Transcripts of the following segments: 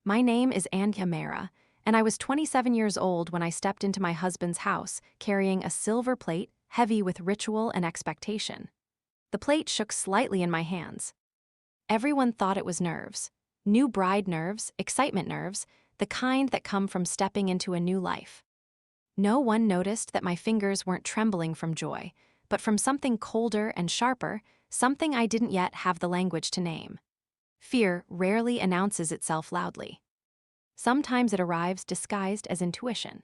My name is Kamini Mehra, and I was 27 years old when I stepped into my husband's house carrying a silver plate heavy with ritual and expectation. The plate shook slightly in my hands. Everyone thought it was nerves. New bride nerves, excitement nerves, the kind that come from stepping into a new life. No one noticed that my fingers weren't trembling from joy, but from something colder and sharper, something I didn't yet have the language to name. Fear rarely announces itself loudly. Sometimes it arrives disguised as intuition.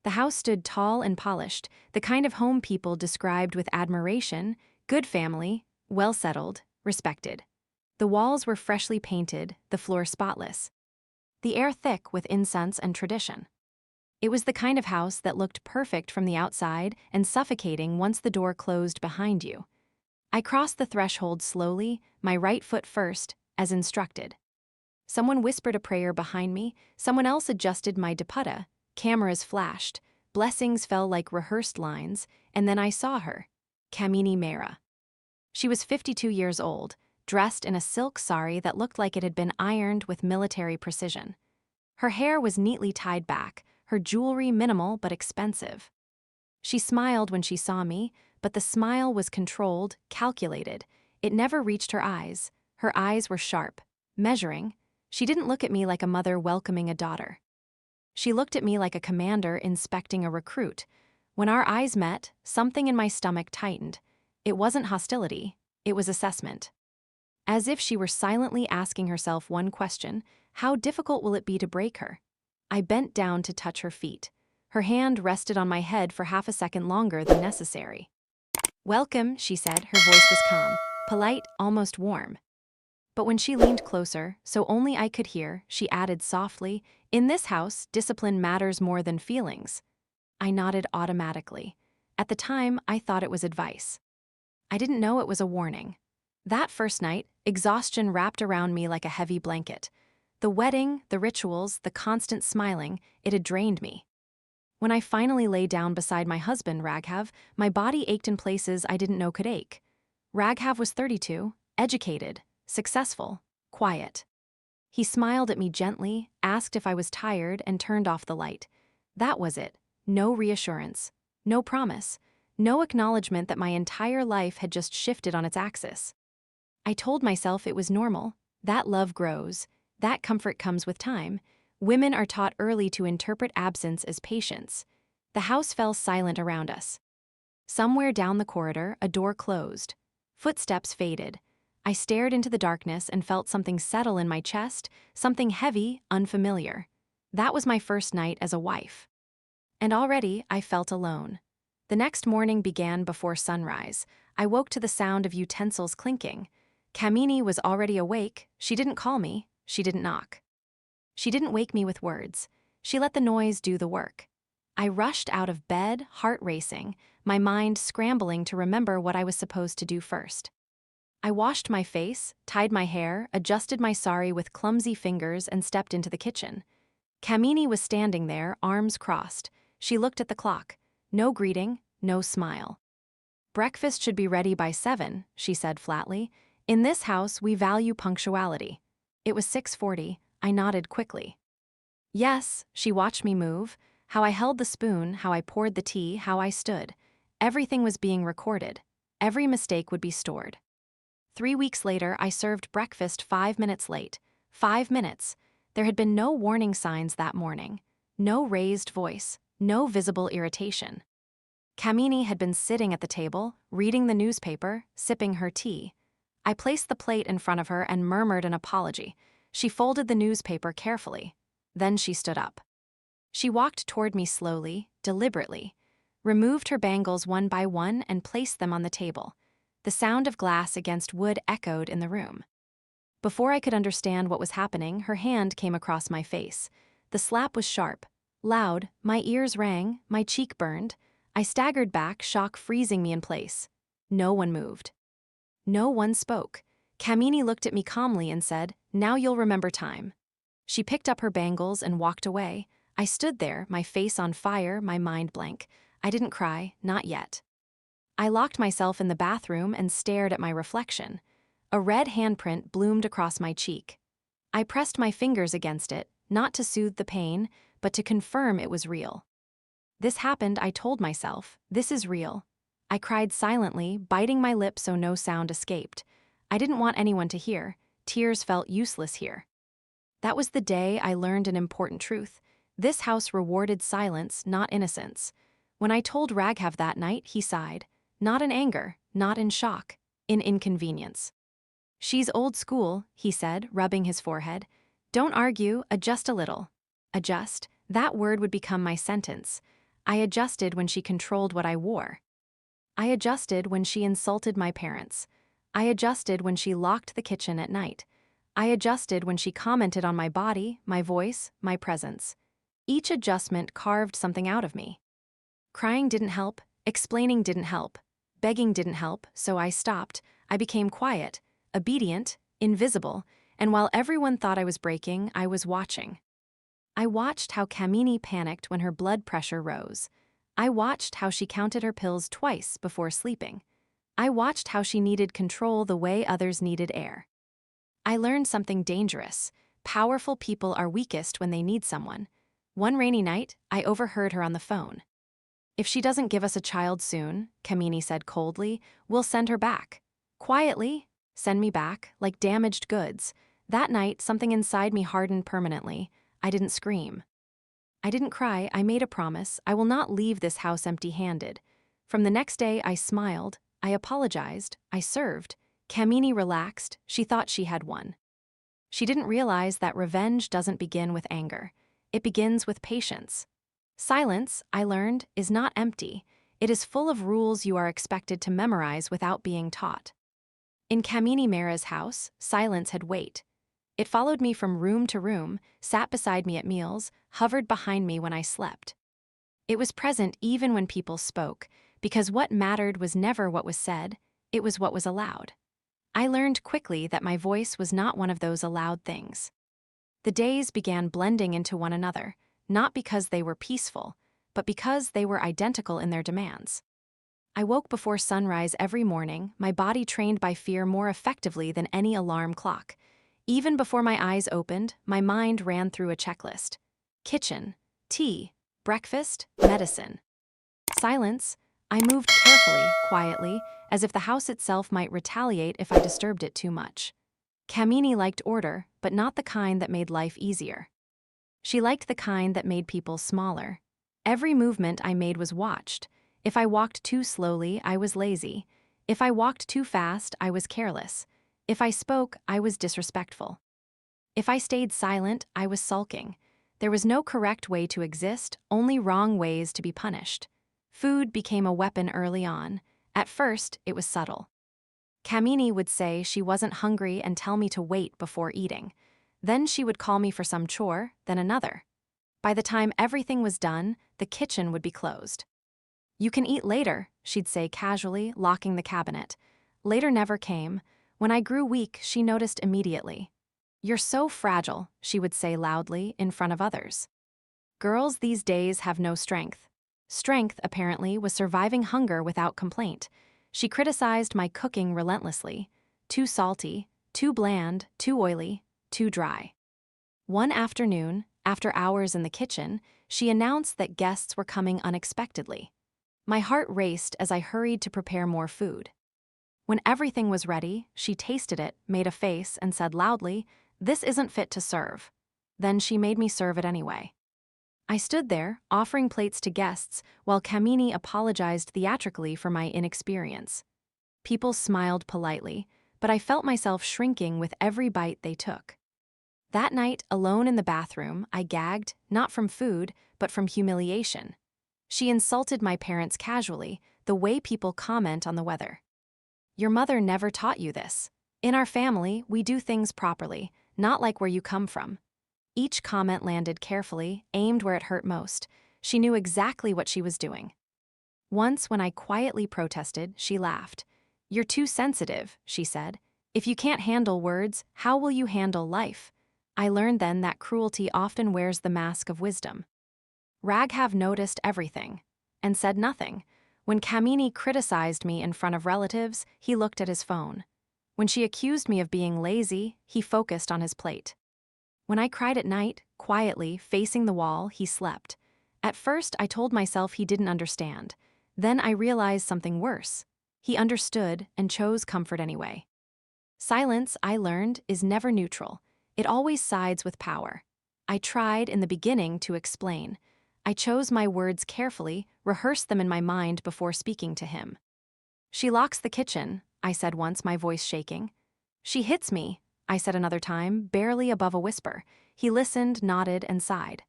The house stood tall and polished, the kind of home people described with admiration, good family, well settled, respected. The walls were freshly painted, the floor spotless. The air thick with incense and tradition. It was the kind of house that looked perfect from the outside and suffocating once the door closed behind you. I crossed the threshold slowly, my right foot first, as instructed. Someone whispered a prayer behind me, someone else adjusted my dupatta, cameras flashed, blessings fell like rehearsed lines, and then I saw her, Kamini Mehra. She was 52 years old, dressed in a silk sari that looked like it had been ironed with military precision. Her hair was neatly tied back, her jewelry minimal but expensive. She smiled when she saw me, but the smile was controlled, calculated. It never reached her eyes. Her eyes were sharp, measuring. She didn't look at me like a mother welcoming a daughter. She looked at me like a commander inspecting a recruit. When our eyes met, something in my stomach tightened. It wasn't hostility, it was assessment. As if she were silently asking herself one question: how difficult will it be to break her? I bent down to touch her feet. Her hand rested on my head for half a second longer than necessary. "Welcome," she said. Her voice was calm, polite, almost warm. But when she leaned closer, so only I could hear, she added softly, "In this house, discipline matters more than feelings." I nodded automatically. At the time, I thought it was advice. I didn't know it was a warning. That first night, exhaustion wrapped around me like a heavy blanket. The wedding, the rituals, the constant smiling, it had drained me. When I finally lay down beside my husband, Raghav, my body ached in places I didn't know could ache. Raghav was 32, educated, successful, quiet. He smiled at me gently, asked if I was tired, and turned off the light. That was it. No reassurance. No promise. No acknowledgement that my entire life had just shifted on its axis. I told myself it was normal. That love grows. That comfort comes with time. Women are taught early to interpret absence as patience. The house fell silent around us. Somewhere down the corridor, a door closed. Footsteps faded. I stared into the darkness and felt something settle in my chest, something heavy, unfamiliar. That was my first night as a wife. And already I felt alone. The next morning began before sunrise. I woke to the sound of utensils clinking. Kamini was already awake. She didn't call me. She didn't knock. She didn't wake me with words. She let the noise do the work. I rushed out of bed, heart racing, my mind scrambling to remember what I was supposed to do first. I washed my face, tied my hair, adjusted my sari with clumsy fingers, and stepped into the kitchen. Kamini was standing there, arms crossed. She looked at the clock. No greeting, no smile. "Breakfast should be ready by 7, she said flatly. "In this house, we value punctuality." It was 6:40. I nodded quickly. "Yes," she watched me move, how I held the spoon, how I poured the tea, how I stood. Everything was being recorded. Every mistake would be stored. 3 weeks later, I served breakfast 5 minutes late. 5 minutes. There had been no warning signs that morning. No raised voice. No visible irritation. Kamini had been sitting at the table, reading the newspaper, sipping her tea. I placed the plate in front of her and murmured an apology. She folded the newspaper carefully. Then she stood up. She walked toward me slowly, deliberately, removed her bangles one by one and placed them on the table. The sound of glass against wood echoed in the room. Before I could understand what was happening, her hand came across my face. The slap was sharp, loud, my ears rang, my cheek burned. I staggered back, shock freezing me in place. No one moved. No one spoke. Kamini looked at me calmly and said, "Now you'll remember time." She picked up her bangles and walked away. I stood there, my face on fire, my mind blank. I didn't cry, not yet. I locked myself in the bathroom and stared at my reflection. A red handprint bloomed across my cheek. I pressed my fingers against it, not to soothe the pain, but to confirm it was real. This happened, I told myself. This is real. I cried silently, biting my lip so no sound escaped. I didn't want anyone to hear. Tears felt useless here. That was the day I learned an important truth. This house rewarded silence, not innocence. When I told Raghav that night, he sighed. Not in anger, not in shock, in inconvenience. She's old school, he said, rubbing his forehead. Don't argue, adjust a little. Adjust, that word would become my sentence. I adjusted when she controlled what I wore. I adjusted when she insulted my parents. I adjusted when she locked the kitchen at night. I adjusted when she commented on my body, my voice, my presence. Each adjustment carved something out of me. Crying didn't help, explaining didn't help, begging didn't help, so I stopped. I became quiet, obedient, invisible, and while everyone thought I was breaking, I was watching. I watched how Kamini panicked when her blood pressure rose. I watched how she counted her pills twice before sleeping. I watched how she needed control the way others needed air. I learned something dangerous. Powerful people are weakest when they need someone. One rainy night, I overheard her on the phone. If she doesn't give us a child soon, Kamini said coldly, we'll send her back. Quietly, send me back, like damaged goods. That night, something inside me hardened permanently. I didn't scream. I didn't cry. I made a promise. I will not leave this house empty-handed. From the next day, I smiled. I apologized. I served. Kamini relaxed. She thought she had won. She didn't realize that revenge doesn't begin with anger. It begins with patience. Silence, I learned, is not empty. It is full of rules you are expected to memorize without being taught. In Kamini Mehra's house, silence had weight. It followed me from room to room, sat beside me at meals, hovered behind me when I slept. It was present even when people spoke, because what mattered was never what was said, it was what was allowed. I learned quickly that my voice was not one of those allowed things. The days began blending into one another, not because they were peaceful, but because they were identical in their demands. I woke before sunrise every morning, my body trained by fear more effectively than any alarm clock. Even before my eyes opened, my mind ran through a checklist. Kitchen, tea, breakfast, medicine. Silence, I moved carefully, quietly, as if the house itself might retaliate if I disturbed it too much. Kamini liked order, but not the kind that made life easier. She liked the kind that made people smaller. Every movement I made was watched. If I walked too slowly, I was lazy. If I walked too fast, I was careless. If I spoke, I was disrespectful. If I stayed silent, I was sulking. There was no correct way to exist, only wrong ways to be punished. Food became a weapon early on. At first, it was subtle. Kamini would say she wasn't hungry and tell me to wait before eating. Then she would call me for some chore, then another. By the time everything was done, the kitchen would be closed. You can eat later, she'd say casually, locking the cabinet. Later never came. When I grew weak, she noticed immediately. You're so fragile, she would say loudly, in front of others. Girls these days have no strength. Strength, apparently, was surviving hunger without complaint. She criticized my cooking relentlessly. Too salty, too bland, too oily, too dry. One afternoon, after hours in the kitchen, she announced that guests were coming unexpectedly. My heart raced as I hurried to prepare more food. When everything was ready, she tasted it, made a face, and said loudly, "This isn't fit to serve." Then she made me serve it anyway. I stood there, offering plates to guests, while Kamini apologized theatrically for my inexperience. People smiled politely, but I felt myself shrinking with every bite they took. That night, alone in the bathroom, I gagged, not from food, but from humiliation. She insulted my parents casually, the way people comment on the weather. Your mother never taught you this. In our family, we do things properly, not like where you come from. Each comment landed carefully, aimed where it hurt most. She knew exactly what she was doing. Once, when I quietly protested, she laughed. You're too sensitive, she said. If you can't handle words, how will you handle life? I learned then that cruelty often wears the mask of wisdom. Raghav noticed everything and said nothing. When Kamini criticized me in front of relatives, he looked at his phone. When she accused me of being lazy, he focused on his plate. When I cried at night, quietly, facing the wall, he slept. At first, I told myself he didn't understand. Then I realized something worse. He understood and chose comfort anyway. Silence, I learned, is never neutral. It always sides with power. I tried in the beginning to explain. I chose my words carefully, rehearsed them in my mind before speaking to him. "She locks the kitchen," I said once, my voice shaking. "She hits me," I said another time, barely above a whisper. He listened, nodded, and sighed.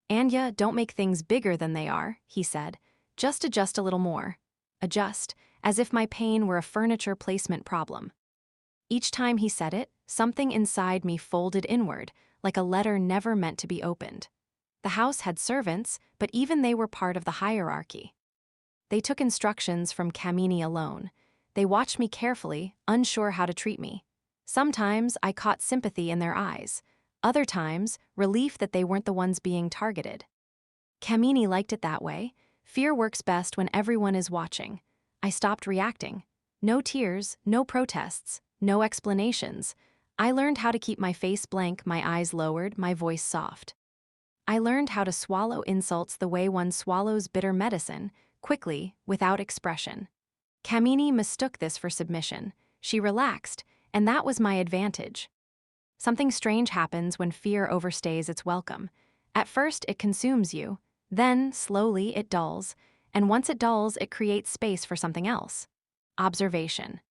"Anya, don't make things bigger than they are," he said. "Just adjust a little more." Adjust, as if my pain were a furniture placement problem. Each time he said it, something inside me folded inward, like a letter never meant to be opened. The house had servants, but even they were part of the hierarchy. They took instructions from Kamini alone. They watched me carefully, unsure how to treat me. Sometimes I caught sympathy in their eyes. Other times, relief that they weren't the ones being targeted. Kamini liked it that way. Fear works best when everyone is watching. I stopped reacting. No tears, no protests, no explanations. I learned how to keep my face blank, my eyes lowered, my voice soft. I learned how to swallow insults the way one swallows bitter medicine, quickly, without expression. Kamini mistook this for submission. She relaxed, and that was my advantage. Something strange happens when fear overstays its welcome. At first, it consumes you. Then, slowly, it dulls. And once it dulls, it creates space for something else. Observation.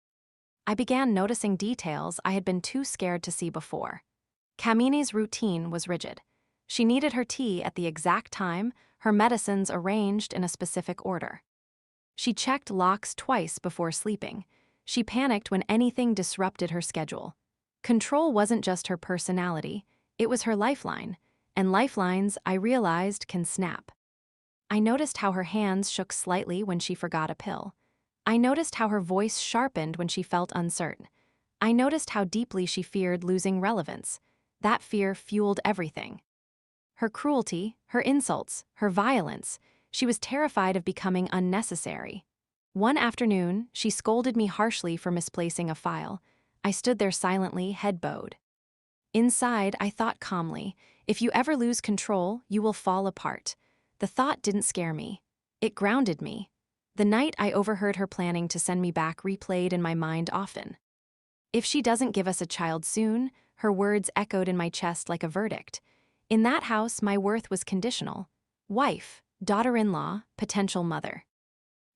I began noticing details I had been too scared to see before. Kamini's routine was rigid. She needed her tea at the exact time, her medicines arranged in a specific order. She checked locks twice before sleeping. She panicked when anything disrupted her schedule. Control wasn't just her personality, it was her lifeline, and lifelines, I realized, can snap. I noticed how her hands shook slightly when she forgot a pill. I noticed how her voice sharpened when she felt uncertain. I noticed how deeply she feared losing relevance. That fear fueled everything. Her cruelty, her insults, her violence. She was terrified of becoming unnecessary. One afternoon, she scolded me harshly for misplacing a file. I stood there silently, head bowed. Inside, I thought calmly, if you ever lose control, you will fall apart. The thought didn't scare me. It grounded me. The night I overheard her planning to send me back replayed in my mind often. If she doesn't give us a child soon, her words echoed in my chest like a verdict. In that house, my worth was conditional. Wife, daughter-in-law, potential mother.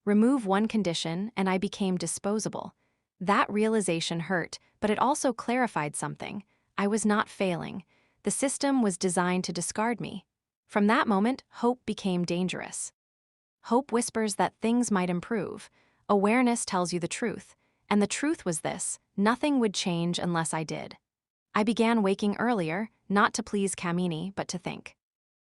Remove one condition, and I became disposable. That realization hurt, but it also clarified something. I was not failing. The system was designed to discard me. From that moment, hope became dangerous. Hope whispers that things might improve. Awareness tells you the truth. And the truth was this: nothing would change unless I did. I began waking earlier, not to please Kamini, but to think.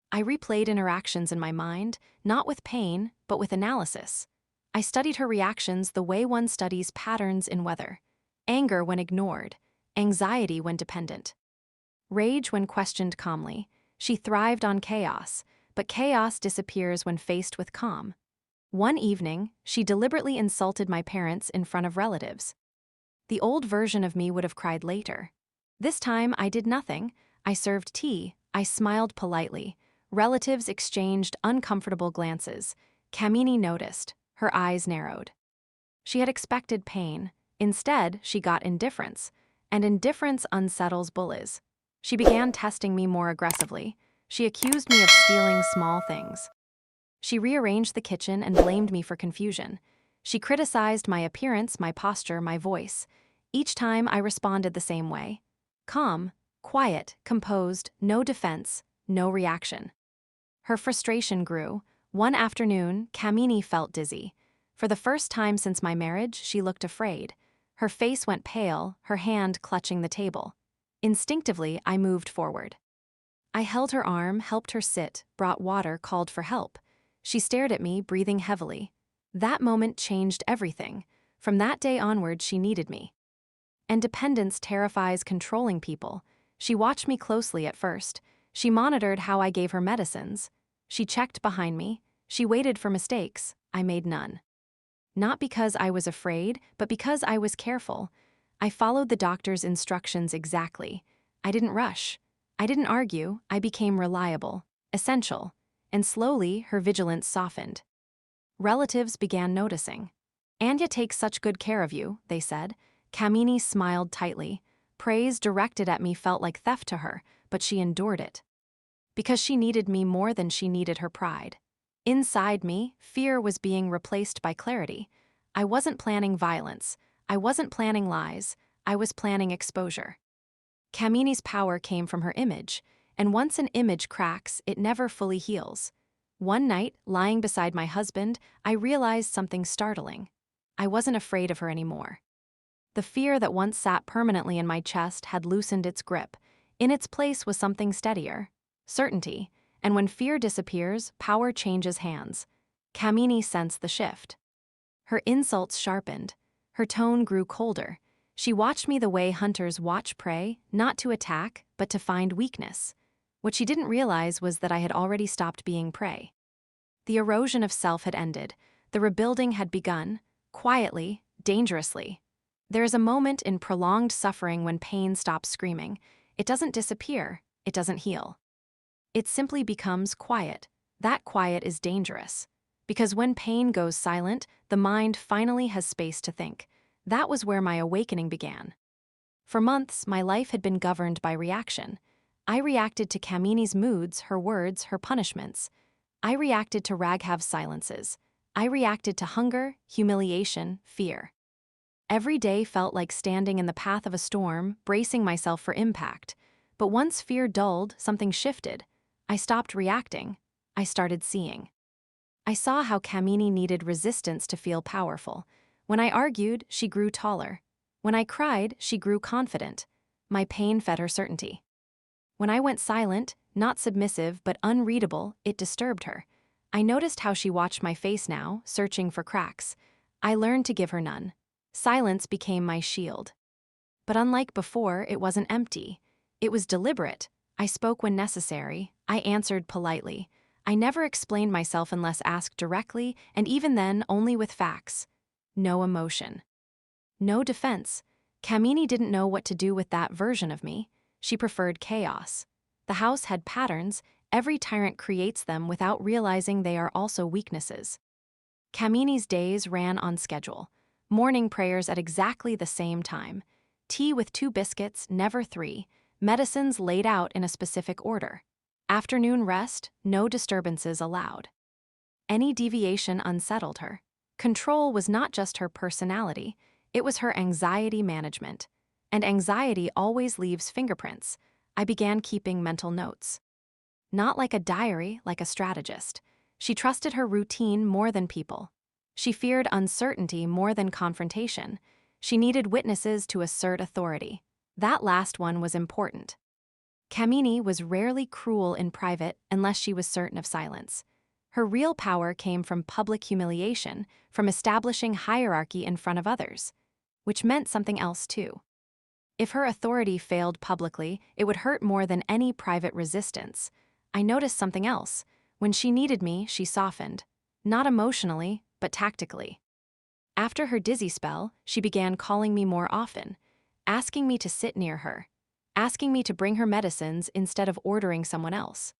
I replayed interactions in my mind, not with pain, but with analysis. I studied her reactions the way one studies patterns in weather. Anger when ignored, anxiety when dependent. Rage when questioned calmly. She thrived on chaos, but chaos disappears when faced with calm. One evening, she deliberately insulted my parents in front of relatives. The old version of me would have cried later. This time, I did nothing. I served tea. I smiled politely. Relatives exchanged uncomfortable glances. Kamini noticed. Her eyes narrowed. She had expected pain. Instead, she got indifference. And indifference unsettles bullies. She began testing me more aggressively. She accused me of stealing small things. She rearranged the kitchen and blamed me for confusion. She criticized my appearance, my posture, my voice. Each time I responded the same way. Calm, quiet, composed, no defense, no reaction. Her frustration grew. One afternoon, Kamini felt dizzy. For the first time since my marriage, she looked afraid. Her face went pale, her hand clutching the table. Instinctively, I moved forward. I held her arm, helped her sit, brought water, called for help. She stared at me, breathing heavily. That moment changed everything. From that day onward, she needed me. And dependence terrifies controlling people. She watched me closely at first. She monitored how I gave her medicines. She checked behind me. She waited for mistakes. I made none. Not because I was afraid, but because I was careful. I followed the doctor's instructions exactly. I didn't rush. I didn't argue, I became reliable, essential, and slowly her vigilance softened. Relatives began noticing. Anya takes such good care of you, they said. Kamini smiled tightly. Praise directed at me felt like theft to her, but she endured it. Because she needed me more than she needed her pride. Inside me, fear was being replaced by clarity. I wasn't planning violence. I wasn't planning lies. I was planning exposure. Kamini's power came from her image, and once an image cracks, it never fully heals. One night, lying beside my husband, I realized something startling. I wasn't afraid of her anymore. The fear that once sat permanently in my chest had loosened its grip. In its place was something steadier. Certainty. And when fear disappears, power changes hands. Kamini sensed the shift. Her insults sharpened. Her tone grew colder. She watched me the way hunters watch prey, not to attack, but to find weakness. What she didn't realize was that I had already stopped being prey. The erosion of self had ended. The rebuilding had begun, quietly, dangerously. There is a moment in prolonged suffering when pain stops screaming. It doesn't disappear, it doesn't heal. It simply becomes quiet. That quiet is dangerous. Because when pain goes silent, the mind finally has space to think. That was where my awakening began. For months, my life had been governed by reaction. I reacted to Kamini's moods, her words, her punishments. I reacted to Raghav's silences. I reacted to hunger, humiliation, fear. Every day felt like standing in the path of a storm, bracing myself for impact. But once fear dulled, something shifted. I stopped reacting. I started seeing. I saw how Kamini needed resistance to feel powerful. When I argued, she grew taller. When I cried, she grew confident. My pain fed her certainty. When I went silent, not submissive but unreadable, it disturbed her. I noticed how she watched my face now, searching for cracks. I learned to give her none. Silence became my shield. But unlike before, it wasn't empty. It was deliberate. I spoke when necessary. I answered politely. I never explained myself unless asked directly, and even then only with facts. No emotion. No defense. Kamini didn't know what to do with that version of me. She preferred chaos. The house had patterns. Every tyrant creates them without realizing they are also weaknesses. Kamini's days ran on schedule. Morning prayers at exactly the same time. Tea with 2 biscuits, never 3. Medicines laid out in a specific order. Afternoon rest, no disturbances allowed. Any deviation unsettled her. Control was not just her personality, it was her anxiety management. And anxiety always leaves fingerprints. I began keeping mental notes. Not like a diary, like a strategist. She trusted her routine more than people. She feared uncertainty more than confrontation. She needed witnesses to assert authority. That last one was important. Kamini was rarely cruel in private unless she was certain of silence. Her real power came from public humiliation, from establishing hierarchy in front of others, which meant something else too. If her authority failed publicly, it would hurt more than any private resistance. I noticed something else. When she needed me, she softened. Not emotionally, but tactically. After her dizzy spell, she began calling me more often, asking me to sit near her, asking me to bring her medicines instead of ordering someone else.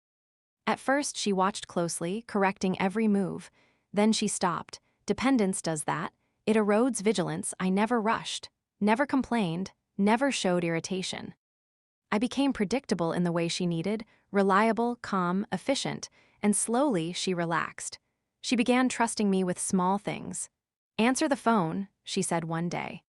At first, she watched closely, correcting every move. Then she stopped. Dependence does that. It erodes vigilance. I never rushed, never complained, never showed irritation. I became predictable in the way she needed, reliable, calm, efficient, and slowly she relaxed. She began trusting me with small things. Answer the phone, she said one day.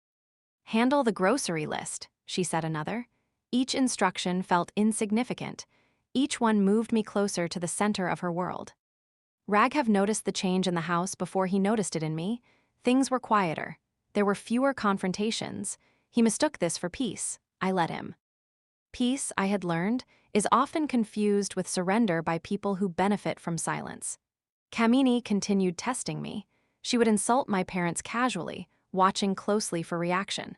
Handle the grocery list, she said another. Each instruction felt insignificant. Each one moved me closer to the center of her world. Raghav noticed the change in the house before he noticed it in me. Things were quieter. There were fewer confrontations. He mistook this for peace. I let him. Peace, I had learned, is often confused with surrender by people who benefit from silence. Kamini continued testing me. She would insult my parents casually, watching closely for reaction.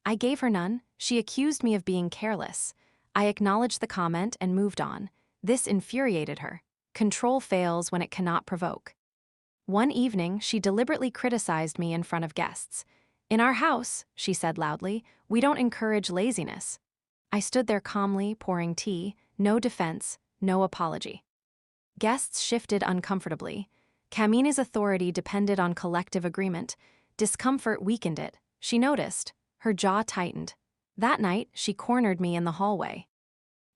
I gave her none. She accused me of being careless. I acknowledged the comment and moved on. This infuriated her. Control fails when it cannot provoke. One evening, she deliberately criticized me in front of guests. In our house, she said loudly, we don't encourage laziness. I stood there calmly, pouring tea, no defense, no apology. Guests shifted uncomfortably. Kamini's authority depended on collective agreement. Discomfort weakened it. She noticed. Her jaw tightened. That night, she cornered me in the hallway.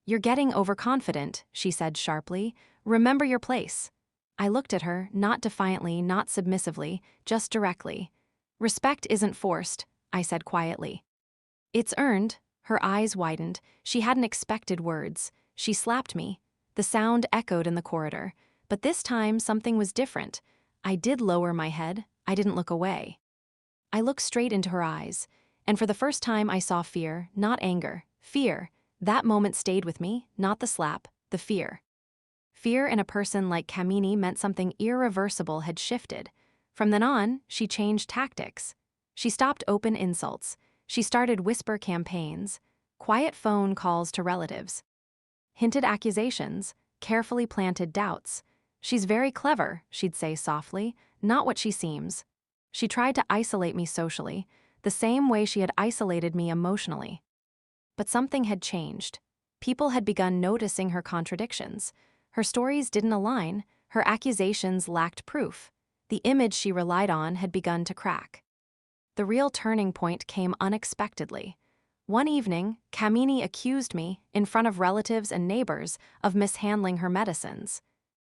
"You're getting overconfident," she said sharply. "Remember your place." I looked at her, not defiantly, not submissively, just directly. "Respect isn't forced," I said quietly. "It's earned." Her eyes widened. She hadn't expected words. She slapped me. The sound echoed in the corridor. But this time, something was different. I did lower my head. I didn't look away. I looked straight into her eyes. And for the first time, I saw fear, not anger. Fear. That moment stayed with me, not the slap, the fear. Fear in a person like Kamini meant something irreversible had shifted. From then on, she changed tactics. She stopped open insults. She started whisper campaigns, quiet phone calls to relatives, hinted accusations, carefully planted doubts. "She's very clever," she'd say softly, "not what she seems." She tried to isolate me socially, the same way she had isolated me emotionally. But something had changed. People had begun noticing her contradictions. Her stories didn't align, her accusations lacked proof. The image she relied on had begun to crack. The real turning point came unexpectedly. One evening, Kamini accused me, in front of relatives and neighbors, of mishandling her medicines.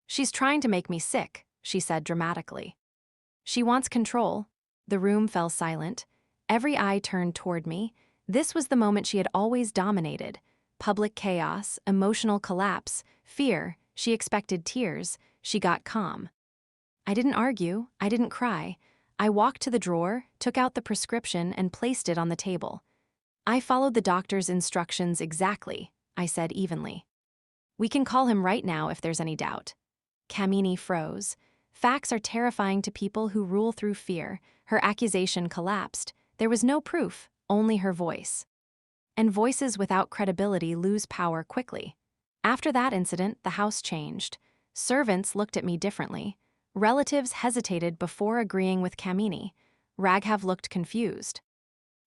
"She's trying to make me sick," she said dramatically. "She wants control." The room fell silent. Every eye turned toward me. This was the moment she had always dominated. Public chaos, emotional collapse, fear. She expected tears. She got calm. I didn't argue. I didn't cry. I walked to the drawer, took out the prescription, and placed it on the table. "I followed the doctor's instructions exactly," I said evenly. "We can call him right now if there's any doubt." Kamini froze. Facts are terrifying to people who rule through fear. Her accusation collapsed. There was no proof, only her voice. And voices without credibility lose power quickly. After that incident, the house changed. Servants looked at me differently. Relatives hesitated before agreeing with Kamini. Raghav looked confused.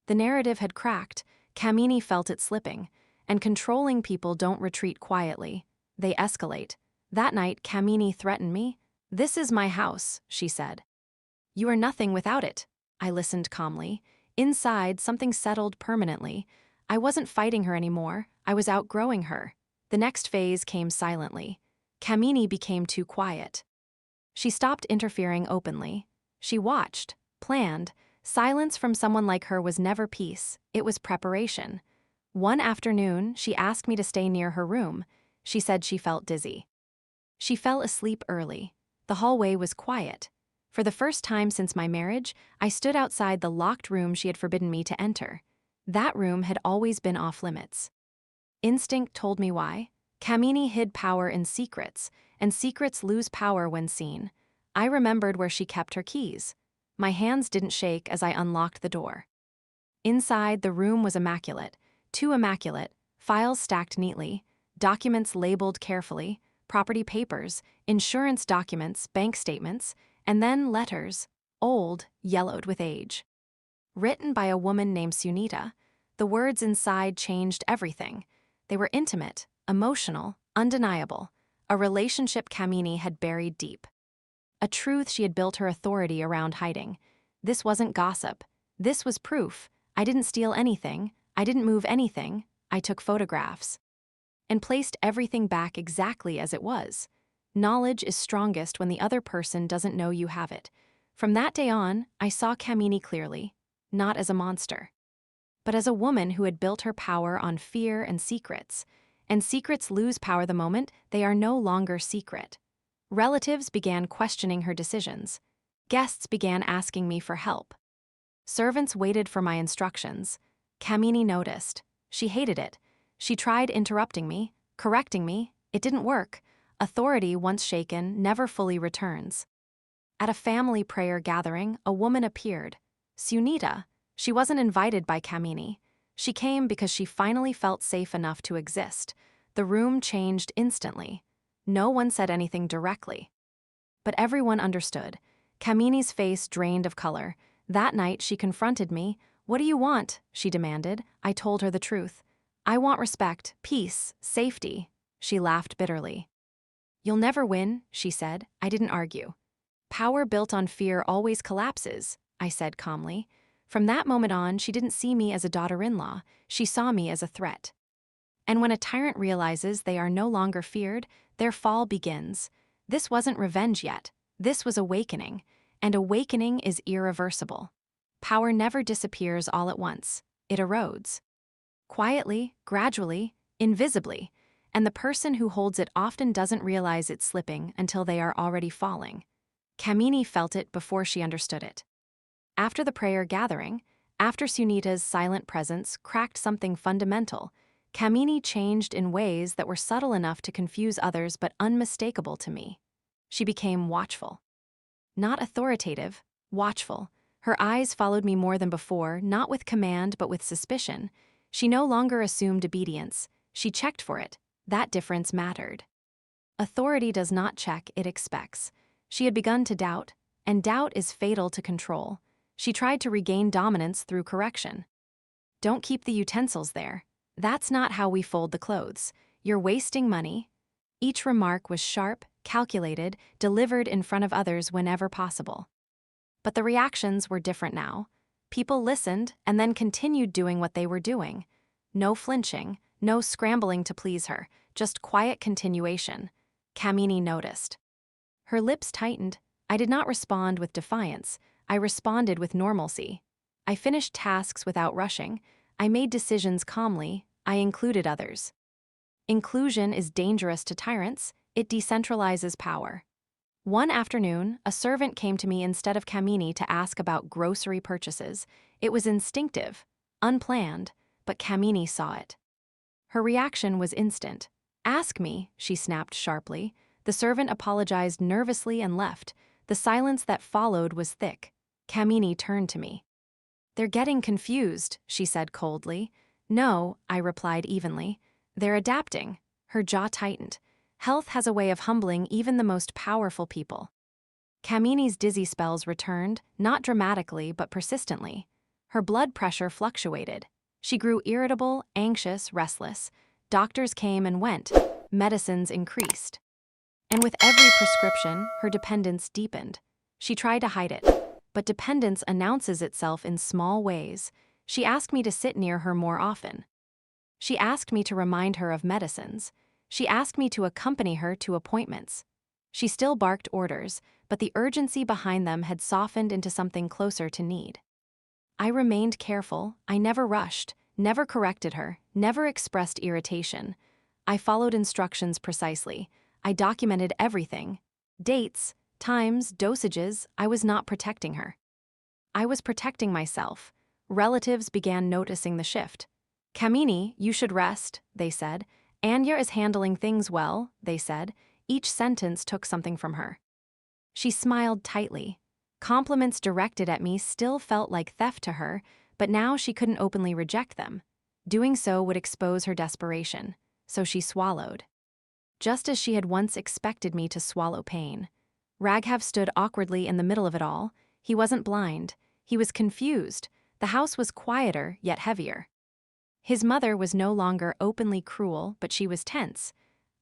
The narrative had cracked. Kamini felt it slipping. And controlling people don't retreat quietly. They escalate. That night, Kamini threatened me. "This is my house," she said. "You are nothing without it." I listened calmly. Inside, something settled permanently. I wasn't fighting her anymore. I was outgrowing her. The next phase came silently. Kamini became too quiet. She stopped interfering openly. She watched, planned. Silence from someone like her was never peace. It was preparation. One afternoon, she asked me to stay near her room. She said she felt dizzy. She fell asleep early. The hallway was quiet. For the first time since my marriage, I stood outside the locked room she had forbidden me to enter. That room had always been off limits. Instinct told me why. Kamini hid power in secrets, and secrets lose power when seen. I remembered where she kept her keys. My hands didn't shake as I unlocked the door. Inside, the room was immaculate. Too immaculate, files stacked neatly, documents labeled carefully, property papers, insurance documents, bank statements, and then letters, old, yellowed with age. Written by a woman named Sunita, the words inside changed everything. They were intimate, emotional, undeniable, a relationship Kamini had buried deep. A truth she had built her authority around hiding. This wasn't gossip. This was proof. I didn't steal anything. I didn't move anything. I took photographs. And placed everything back exactly as it was. Knowledge is strongest when the other person doesn't know you have it. From that day on, I saw Kamini clearly, not as a monster, but as a woman who had built her power on fear and secrets. And secrets lose power the moment they are no longer secret. Relatives began questioning her decisions. Guests began asking me for help. Servants waited for my instructions. Kamini noticed. She hated it. She tried interrupting me, correcting me. It didn't work. Authority, once shaken, never fully returns. At a family prayer gathering, a woman appeared. Sunita. She wasn't invited by Kamini. She came because she finally felt safe enough to exist. The room changed instantly. No one said anything directly. But everyone understood. Kamini's face drained of color. That night she confronted me. "What do you want?" she demanded. I told her the truth. I want respect, peace, safety. She laughed bitterly. You'll never win, she said. I didn't argue. Power built on fear always collapses, I said calmly. From that moment on, she didn't see me as a daughter-in-law. She saw me as a threat. And when a tyrant realizes they are no longer feared, their fall begins. This wasn't revenge yet. This was awakening. And awakening is irreversible. Power never disappears all at once. It erodes. Quietly, gradually, invisibly. And the person who holds it often doesn't realize it's slipping until they are already falling. Kamini felt it before she understood it. After the prayer gathering, after Sunita's silent presence cracked something fundamental, Kamini changed in ways that were subtle enough to confuse others but unmistakable to me. She became watchful. Not authoritative, watchful. Her eyes followed me more than before, not with command but with suspicion. She no longer assumed obedience. She checked for it. That difference mattered. Authority does not check, it expects. She had begun to doubt, and doubt is fatal to control. She tried to regain dominance through correction. Don't keep the utensils there. That's not how we fold the clothes. You're wasting money. Each remark was sharp, calculated, delivered in front of others whenever possible. But the reactions were different now. People listened and then continued doing what they were doing. No flinching, no scrambling to please her, just quiet continuation. Kamini noticed. Her lips tightened. I did not respond with defiance. I responded with normalcy. I finished tasks without rushing. I made decisions calmly. I included others. Inclusion is dangerous to tyrants. It decentralizes power. One afternoon, a servant came to me instead of Kamini to ask about grocery purchases. It was instinctive, unplanned, but Kamini saw it. Her reaction was instant. Ask me, she snapped sharply. The servant apologized nervously and left. The silence that followed was thick. Kamini turned to me. They're getting confused, she said coldly. No, I replied evenly. They're adapting. Her jaw tightened. Health has a way of humbling even the most powerful people. Kamini's dizzy spells returned, not dramatically but persistently. Her blood pressure fluctuated. She grew irritable, anxious, restless. Doctors came and went. Medicines increased. And with every prescription, her dependence deepened. She tried to hide it, but dependence announces itself in small ways. She asked me to sit near her more often. She asked me to remind her of medicines. She asked me to accompany her to appointments. She still barked orders, but the urgency behind them had softened into something closer to need. I remained careful. I never rushed, never corrected her, never expressed irritation. I followed instructions precisely. I documented everything. Dates, times, dosages. I was not protecting her. I was protecting myself. Relatives began noticing the shift. Kamini, you should rest, they said. Anya is handling things well, they said. Each sentence took something from her. She smiled tightly. Compliments directed at me still felt like theft to her, but now she couldn't openly reject them. Doing so would expose her desperation, so she swallowed. Just as she had once expected me to swallow pain. Raghav stood awkwardly in the middle of it all. He wasn't blind. He was confused. The house was quieter, yet heavier. His mother was no longer openly cruel, but she was tense.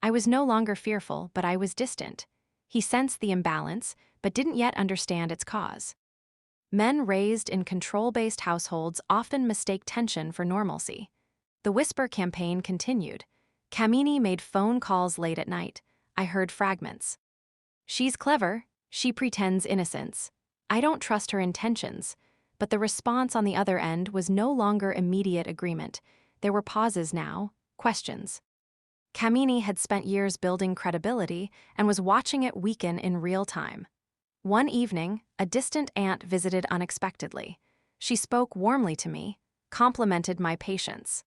I was no longer fearful, but I was distant. He sensed the imbalance, but didn't yet understand its cause. Men raised in control-based households often mistake tension for normalcy. The whisper campaign continued. Kamini made phone calls late at night. I heard fragments. She's clever. She pretends innocence. I don't trust her intentions. But the response on the other end was no longer immediate agreement. There were pauses now, questions. Kamini had spent years building credibility and was watching it weaken in real time. One evening, a distant aunt visited unexpectedly. She spoke warmly to me, complimented my patience.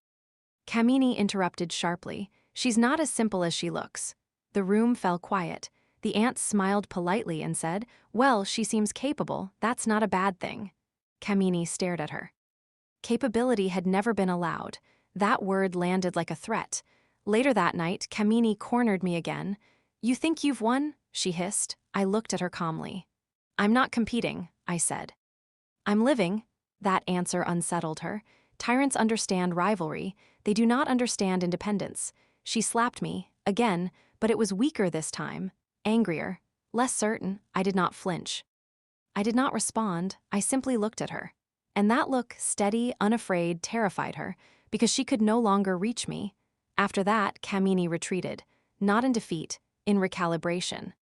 Kamini interrupted sharply. She's not as simple as she looks. The room fell quiet. The aunt smiled politely and said, well, she seems capable. That's not a bad thing. Kamini stared at her. Capability had never been allowed. That word landed like a threat. Later that night, Kamini cornered me again. You think you've won? She hissed. I looked at her calmly. I'm not competing, I said. I'm living. That answer unsettled her. Tyrants understand rivalry, they do not understand independence. She slapped me, again, but it was weaker this time, angrier, less certain. I did not flinch. I did not respond, I simply looked at her. And that look, steady, unafraid, terrified her, because she could no longer reach me. After that, Kamini retreated, not in defeat, in recalibration.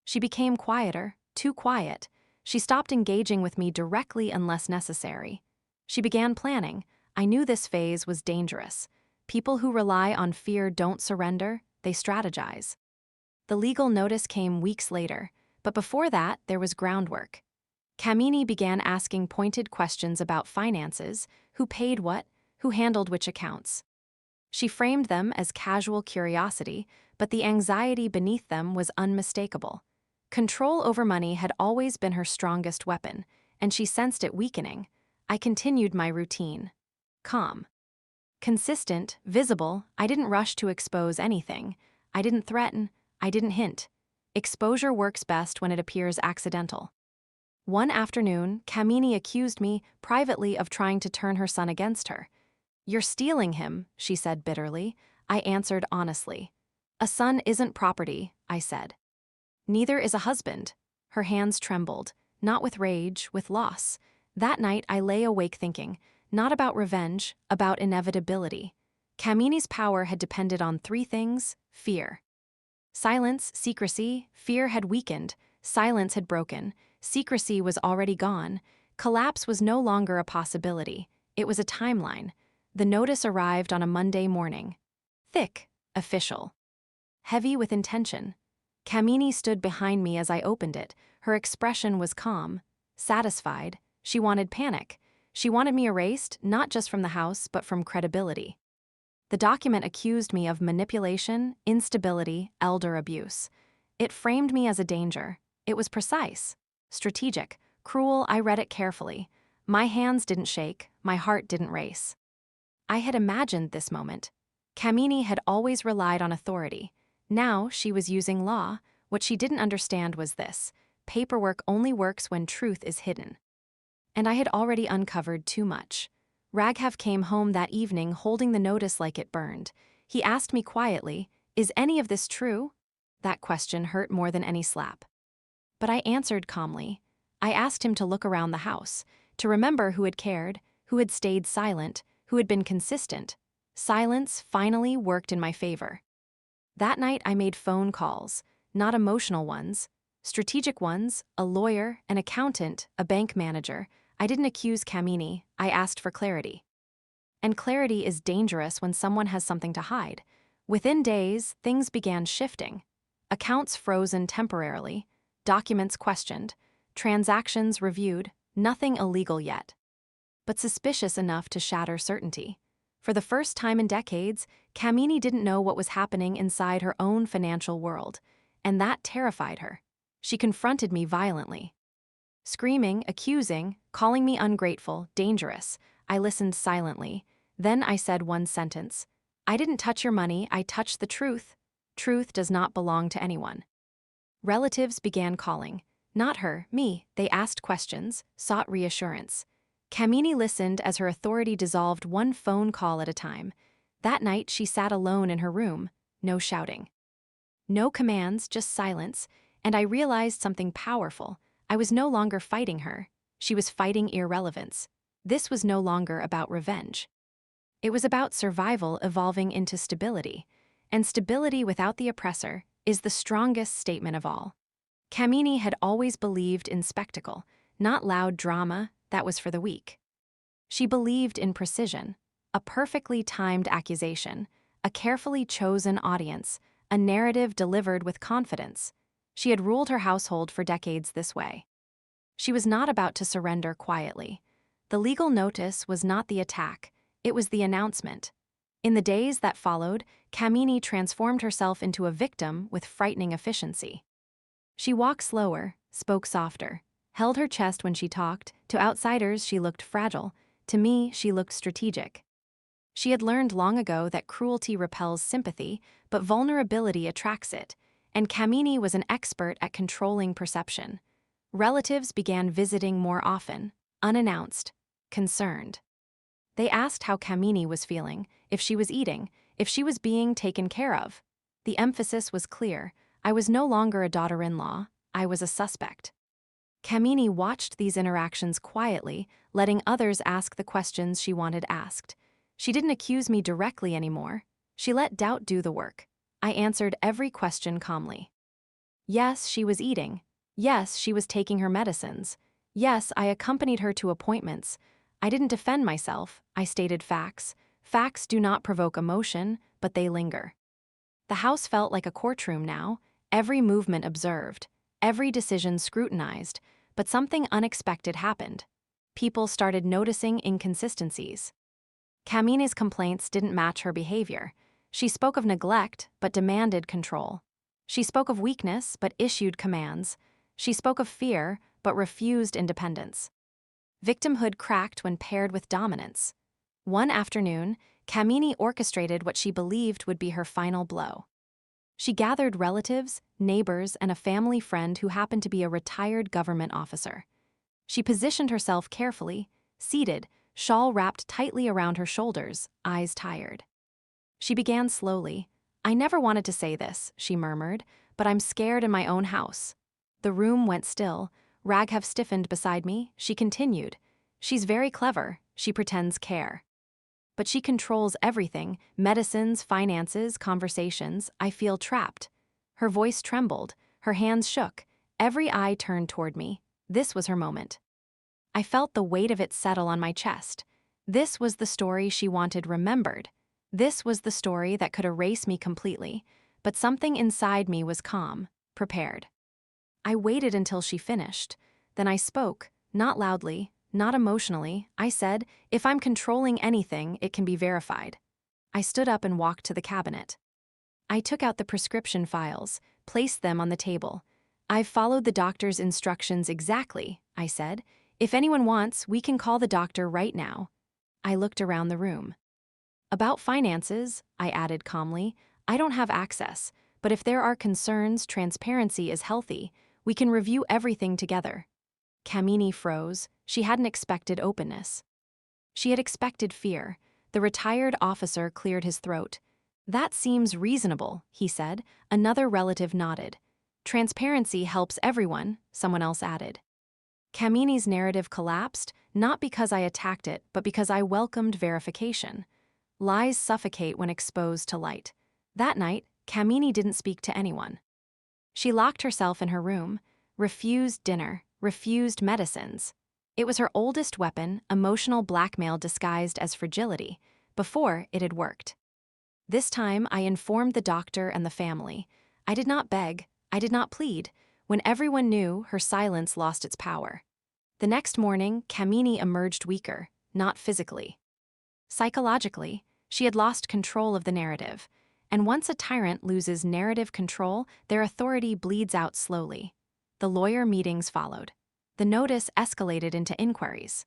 She became quieter, too quiet. She stopped engaging with me directly unless necessary. She began planning. I knew this phase was dangerous. People who rely on fear don't surrender, they strategize. The legal notice came weeks later, but before that, there was groundwork. Kamini began asking pointed questions about finances, who paid what, who handled which accounts. She framed them as casual curiosity, but the anxiety beneath them was unmistakable. Control over money had always been her strongest weapon, and she sensed it weakening. I continued my routine. Calm. Consistent, visible, I didn't rush to expose anything. I didn't threaten, I didn't hint. Exposure works best when it appears accidental. One afternoon, Kamini accused me privately of trying to turn her son against her. "You're stealing him," she said bitterly. I answered honestly. "A son isn't property," I said. "Neither is a husband." Her hands trembled, not with rage, with loss. That night I lay awake thinking, not about revenge, about inevitability. Kamini's power had depended on three things: fear. Silence, secrecy, fear had weakened, silence had broken, secrecy was already gone, collapse was no longer a possibility, it was a timeline. The notice arrived on a Monday morning. Thick, official. Heavy with intention. Kamini stood behind me as I opened it. Her expression was calm, satisfied. She wanted panic. She wanted me erased, not just from the house, but from credibility. The document accused me of manipulation, instability, elder abuse. It framed me as a danger. It was precise, strategic, cruel. I read it carefully. My hands didn't shake, my heart didn't race. I had imagined this moment. Kamini had always relied on authority. Now she was using law. What she didn't understand was this: paperwork only works when truth is hidden. And I had already uncovered too much. Raghav came home that evening holding the notice like it burned. He asked me quietly, "Is any of this true?" That question hurt more than any slap. But I answered calmly. I asked him to look around the house, to remember who had cared, who had stayed silent, who had been consistent. Silence finally worked in my favor. That night I made phone calls, not emotional ones, strategic ones, a lawyer, an accountant, a bank manager. I didn't accuse Kamini, I asked for clarity. And clarity is dangerous when someone has something to hide. Within days, things began shifting. Accounts frozen temporarily, documents questioned, transactions reviewed, nothing illegal yet. But suspicious enough to shatter certainty. For the first time in decades, Kamini didn't know what was happening inside her own financial world, and that terrified her. She confronted me violently. Screaming, accusing, calling me ungrateful, dangerous. I listened silently. Then I said one sentence. "I didn't touch your money, I touched the truth. Truth does not belong to anyone." Relatives began calling. Not her, me. They asked questions, sought reassurance. Kamini listened as her authority dissolved one phone call at a time. That night she sat alone in her room, no shouting. No commands, just silence, and I realized something powerful. I was no longer fighting her. She was fighting irrelevance. This was no longer about revenge. It was about survival evolving into stability. And stability without the oppressor is the strongest statement of all. Kamini had always believed in spectacle, not loud drama, that was for the weak. She believed in precision, a perfectly timed accusation, a carefully chosen audience, a narrative delivered with confidence. She had ruled her household for decades this way. She was not about to surrender quietly. The legal notice was not the attack, it was the announcement. In the days that followed, Kamini transformed herself into a victim with frightening efficiency. She walked slower, spoke softer, held her chest when she talked. To outsiders, she looked fragile. To me, she looked strategic. She had learned long ago that cruelty repels sympathy, but vulnerability attracts it, and Kamini was an expert at controlling perception. Relatives began visiting more often, unannounced, concerned. They asked how Kamini was feeling, if she was eating, if she was being taken care of. The emphasis was clear. I was no longer a daughter-in-law, I was a suspect. Kamini watched these interactions quietly, letting others ask the questions she wanted asked. She didn't accuse me directly anymore. She let doubt do the work. I answered every question calmly. Yes, she was eating. Yes, she was taking her medicines. Yes, I accompanied her to appointments. I didn't defend myself, I stated facts. Facts do not provoke emotion, but they linger. The house felt like a courtroom now, every movement observed, every decision scrutinized, but something unexpected happened. People started noticing inconsistencies. Kamini's complaints didn't match her behavior. She spoke of neglect, but demanded control. She spoke of weakness, but issued commands. She spoke of fear, but refused independence. Victimhood cracked when paired with dominance. One afternoon, Kamini orchestrated what she believed would be her final blow. She gathered relatives, neighbors, and a family friend who happened to be a retired government officer. She positioned herself carefully, seated, shawl wrapped tightly around her shoulders, eyes tired. She began slowly. "I never wanted to say this," she murmured, "but I'm scared in my own house." The room went still. Raghav stiffened beside me. She continued. "She's very clever. She pretends care. But she controls everything, medicines, finances, conversations. I feel trapped." Her voice trembled. Her hands shook. Every eye turned toward me. This was her moment. I felt the weight of it settle on my chest. This was the story she wanted remembered. This was the story that could erase me completely, but something inside me was calm, prepared. I waited until she finished. Then I spoke, not loudly, not emotionally. I said, "If I'm controlling anything, it can be verified." I stood up and walked to the cabinet. I took out the prescription files, placed them on the table. "I've followed the doctor's instructions exactly," I said. "If anyone wants, we can call the doctor right now." I looked around the room. "About finances," I added calmly, "I don't have access, but if there are concerns, transparency is healthy. We can review everything together." Kamini froze. She hadn't expected openness. She had expected fear. The retired officer cleared his throat. "That seems reasonable," he said. Another relative nodded. "Transparency helps everyone," someone else added. Kamini's narrative collapsed, not because I attacked it, but because I welcomed verification. Lies suffocate when exposed to light. That night, Kamini didn't speak to anyone. She locked herself in her room, refused dinner, refused medicines. It was her oldest weapon, emotional blackmail disguised as fragility. Before, it had worked. This time, I informed the doctor and the family. I did not beg, I did not plead. When everyone knew, her silence lost its power. The next morning, Kamini emerged weaker, not physically. Psychologically, she had lost control of the narrative. And once a tyrant loses narrative control, their authority bleeds out slowly. The lawyer meetings followed. The notice escalated into inquiries.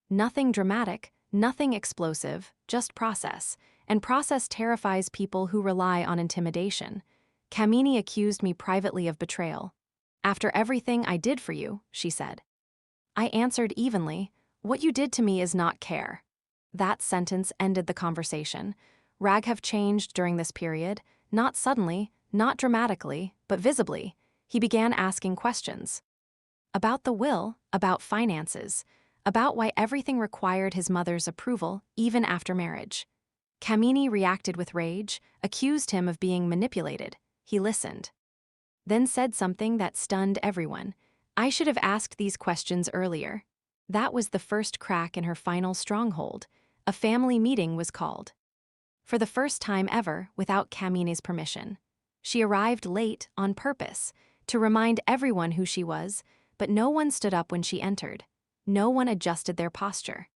Nothing dramatic, nothing explosive, just process. And process terrifies people who rely on intimidation. Kamini accused me privately of betrayal. "After everything I did for you," she said. I answered evenly, "What you did to me is not care." That sentence ended the conversation. Raghav changed during this period, not suddenly, not dramatically, but visibly. He began asking questions. About the will, about finances, about why everything required his mother's approval, even after marriage. Kamini reacted with rage, accused him of being manipulated. He listened. Then said something that stunned everyone. "I should have asked these questions earlier." That was the first crack in her final stronghold. A family meeting was called. For the first time ever, without Kamini's permission. She arrived late on purpose, to remind everyone who she was, but no one stood up when she entered. No one adjusted their posture.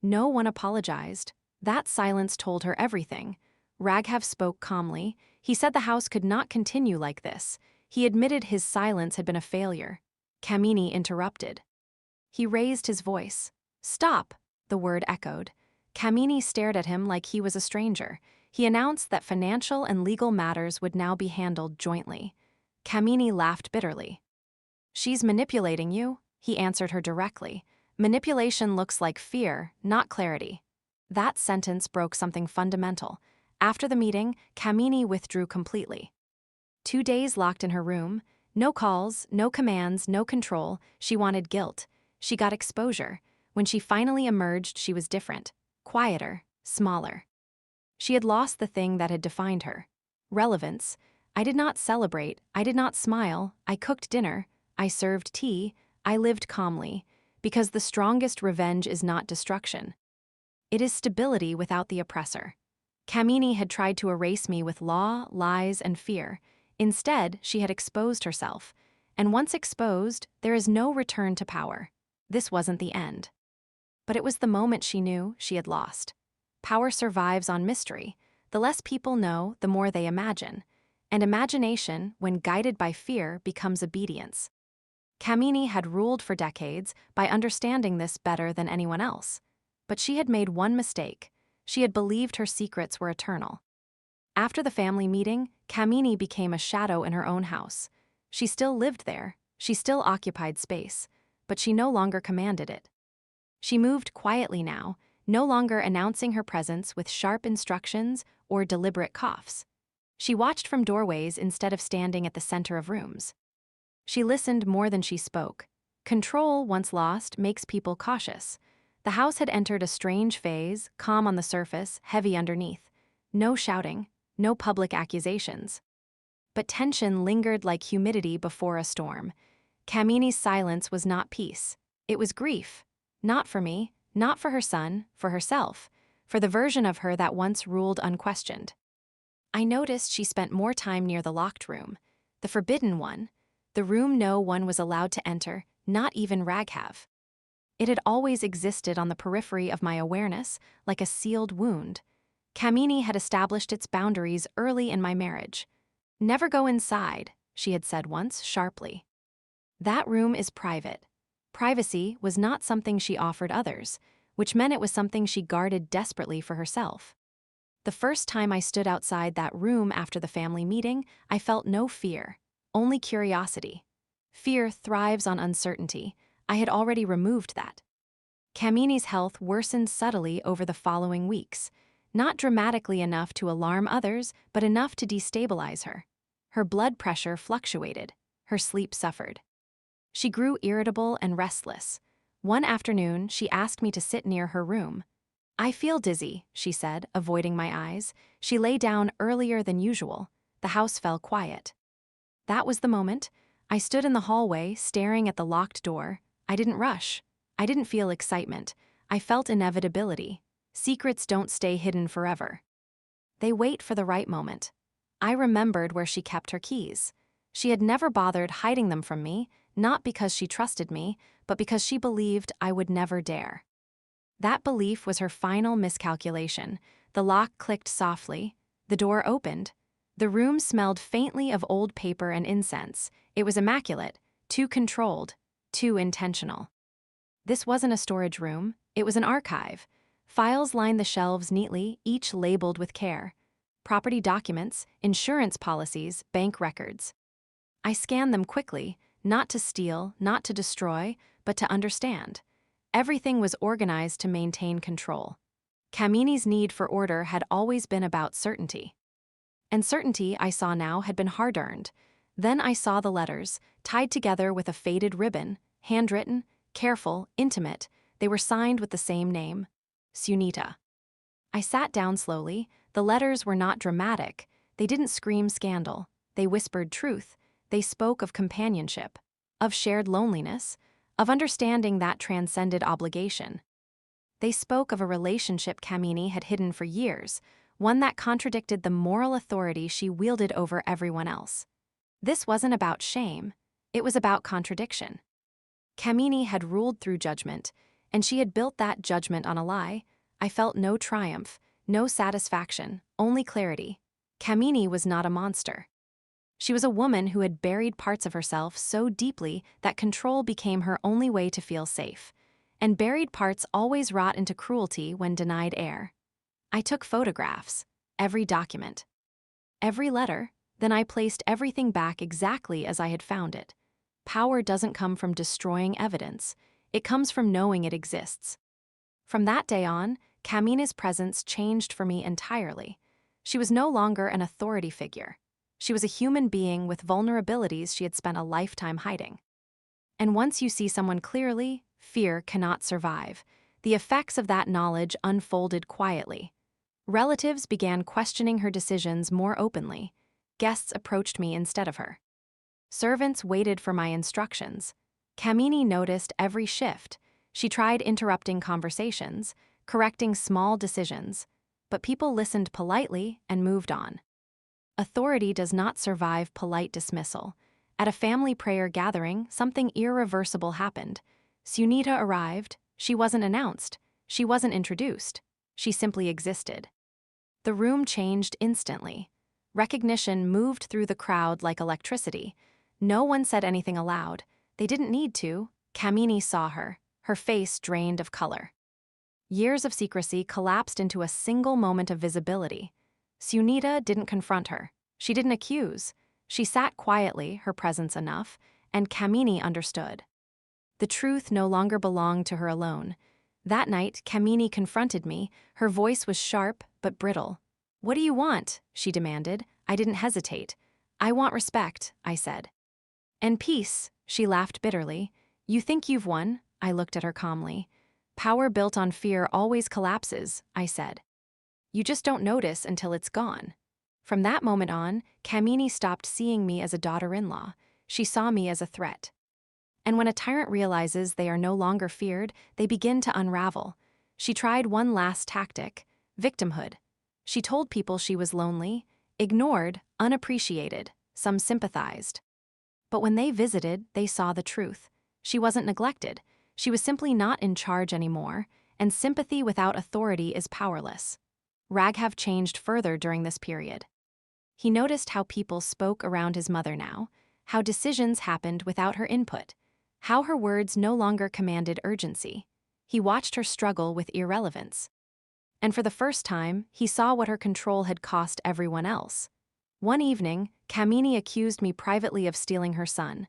No one apologized. That silence told her everything. Raghav spoke calmly. He said the house could not continue like this. He admitted his silence had been a failure. Kamini interrupted. He raised his voice. "Stop!" The word echoed. Kamini stared at him like he was a stranger. He announced that financial and legal matters would now be handled jointly. Kamini laughed bitterly. "She's manipulating you," he answered her directly. "Manipulation looks like fear, not clarity." That sentence broke something fundamental. After the meeting, Kamini withdrew completely. 2 days locked in her room, no calls, no commands, no control. She wanted guilt. She got exposure. When she finally emerged, she was different, quieter, smaller. She had lost the thing that had defined her. Relevance. I did not celebrate, I did not smile, I cooked dinner, I served tea, I lived calmly, because the strongest revenge is not destruction. It is stability without the oppressor. Kamini had tried to erase me with law, lies, and fear. Instead, she had exposed herself. And once exposed, there is no return to power. This wasn't the end. But it was the moment she knew she had lost. Power survives on mystery. The less people know, the more they imagine. And imagination, when guided by fear, becomes obedience. Kamini had ruled for decades by understanding this better than anyone else. But she had made one mistake. She had believed her secrets were eternal. After the family meeting, Kamini became a shadow in her own house. She still lived there, she still occupied space, but she no longer commanded it. She moved quietly now, no longer announcing her presence with sharp instructions or deliberate coughs. She watched from doorways instead of standing at the center of rooms. She listened more than she spoke. Control, once lost, makes people cautious. The house had entered a strange phase, calm on the surface, heavy underneath. No shouting, no public accusations. But tension lingered like humidity before a storm. Kamini's silence was not peace. It was grief. Not for me, not for her son, for herself, for the version of her that once ruled unquestioned. I noticed she spent more time near the locked room, the forbidden one, the room no one was allowed to enter, not even Raghav. It had always existed on the periphery of my awareness, like a sealed wound. Kamini had established its boundaries early in my marriage. "Never go inside," she had said once, sharply. That room is private. Privacy was not something she offered others, which meant it was something she guarded desperately for herself. The first time I stood outside that room after the family meeting, I felt no fear, only curiosity. Fear thrives on uncertainty. I had already removed that. Kamini's health worsened subtly over the following weeks, not dramatically enough to alarm others, but enough to destabilize her. Her blood pressure fluctuated. Her sleep suffered. She grew irritable and restless. One afternoon, she asked me to sit near her room. "I feel dizzy," she said, avoiding my eyes. She lay down earlier than usual. The house fell quiet. That was the moment. I stood in the hallway, staring at the locked door. I didn't rush. I didn't feel excitement. I felt inevitability. Secrets don't stay hidden forever. They wait for the right moment. I remembered where she kept her keys. She had never bothered hiding them from me, not because she trusted me, but because she believed I would never dare. That belief was her final miscalculation. The lock clicked softly. The door opened. The room smelled faintly of old paper and incense. It was immaculate, too controlled, too intentional. This wasn't a storage room. It was an archive. Files lined the shelves neatly, each labeled with care. Property documents, insurance policies, bank records. I scanned them quickly, not to steal, not to destroy, but to understand. Everything was organized to maintain control. Kamini's need for order had always been about certainty. And certainty, I saw now, had been hard-earned. Then I saw the letters, tied together with a faded ribbon, handwritten, careful, intimate. They were signed with the same name, Sunita. I sat down slowly. The letters were not dramatic. They didn't scream scandal. They whispered truth. They spoke of companionship, of shared loneliness, of understanding that transcended obligation. They spoke of a relationship Kamini had hidden for years, one that contradicted the moral authority she wielded over everyone else. This wasn't about shame. It was about contradiction. Kamini had ruled through judgment, and she had built that judgment on a lie. I felt no triumph, no satisfaction, only clarity. Kamini was not a monster. She was a woman who had buried parts of herself so deeply that control became her only way to feel safe. And buried parts always rot into cruelty when denied air. I took photographs, every document, every letter, then I placed everything back exactly as I had found it. Power doesn't come from destroying evidence. It comes from knowing it exists. From that day on, Kamini's presence changed for me entirely. She was no longer an authority figure. She was a human being with vulnerabilities she had spent a lifetime hiding. And once you see someone clearly, fear cannot survive. The effects of that knowledge unfolded quietly. Relatives began questioning her decisions more openly. Guests approached me instead of her. Servants waited for my instructions. Kamini noticed every shift. She tried interrupting conversations, correcting small decisions, but people listened politely and moved on. Authority does not survive polite dismissal. At a family prayer gathering, something irreversible happened. Sunita arrived. She wasn't announced. She wasn't introduced. She simply existed. The room changed instantly. Recognition moved through the crowd like electricity. No one said anything aloud. They didn't need to. Kamini saw her, her face drained of color. Years of secrecy collapsed into a single moment of visibility. Sunita didn't confront her. She didn't accuse. She sat quietly, her presence enough, and Kamini understood. The truth no longer belonged to her alone. That night, Kamini confronted me. Her voice was sharp but brittle. "What do you want?" she demanded. I didn't hesitate. "I want respect," I said. "And peace," she laughed bitterly. "You think you've won?" I looked at her calmly. "Power built on fear always collapses," I said. "You just don't notice until it's gone." From that moment on, Kamini stopped seeing me as a daughter-in-law. She saw me as a threat. And when a tyrant realizes they are no longer feared, they begin to unravel. She tried one last tactic: victimhood. She told people she was lonely, ignored, unappreciated. Some sympathized. But when they visited, they saw the truth. She wasn't neglected. She was simply not in charge anymore, and sympathy without authority is powerless. Raghav changed further during this period. He noticed how people spoke around his mother now, how decisions happened without her input, how her words no longer commanded urgency. He watched her struggle with irrelevance. And for the first time, he saw what her control had cost everyone else. One evening, Kamini accused me privately of stealing her son.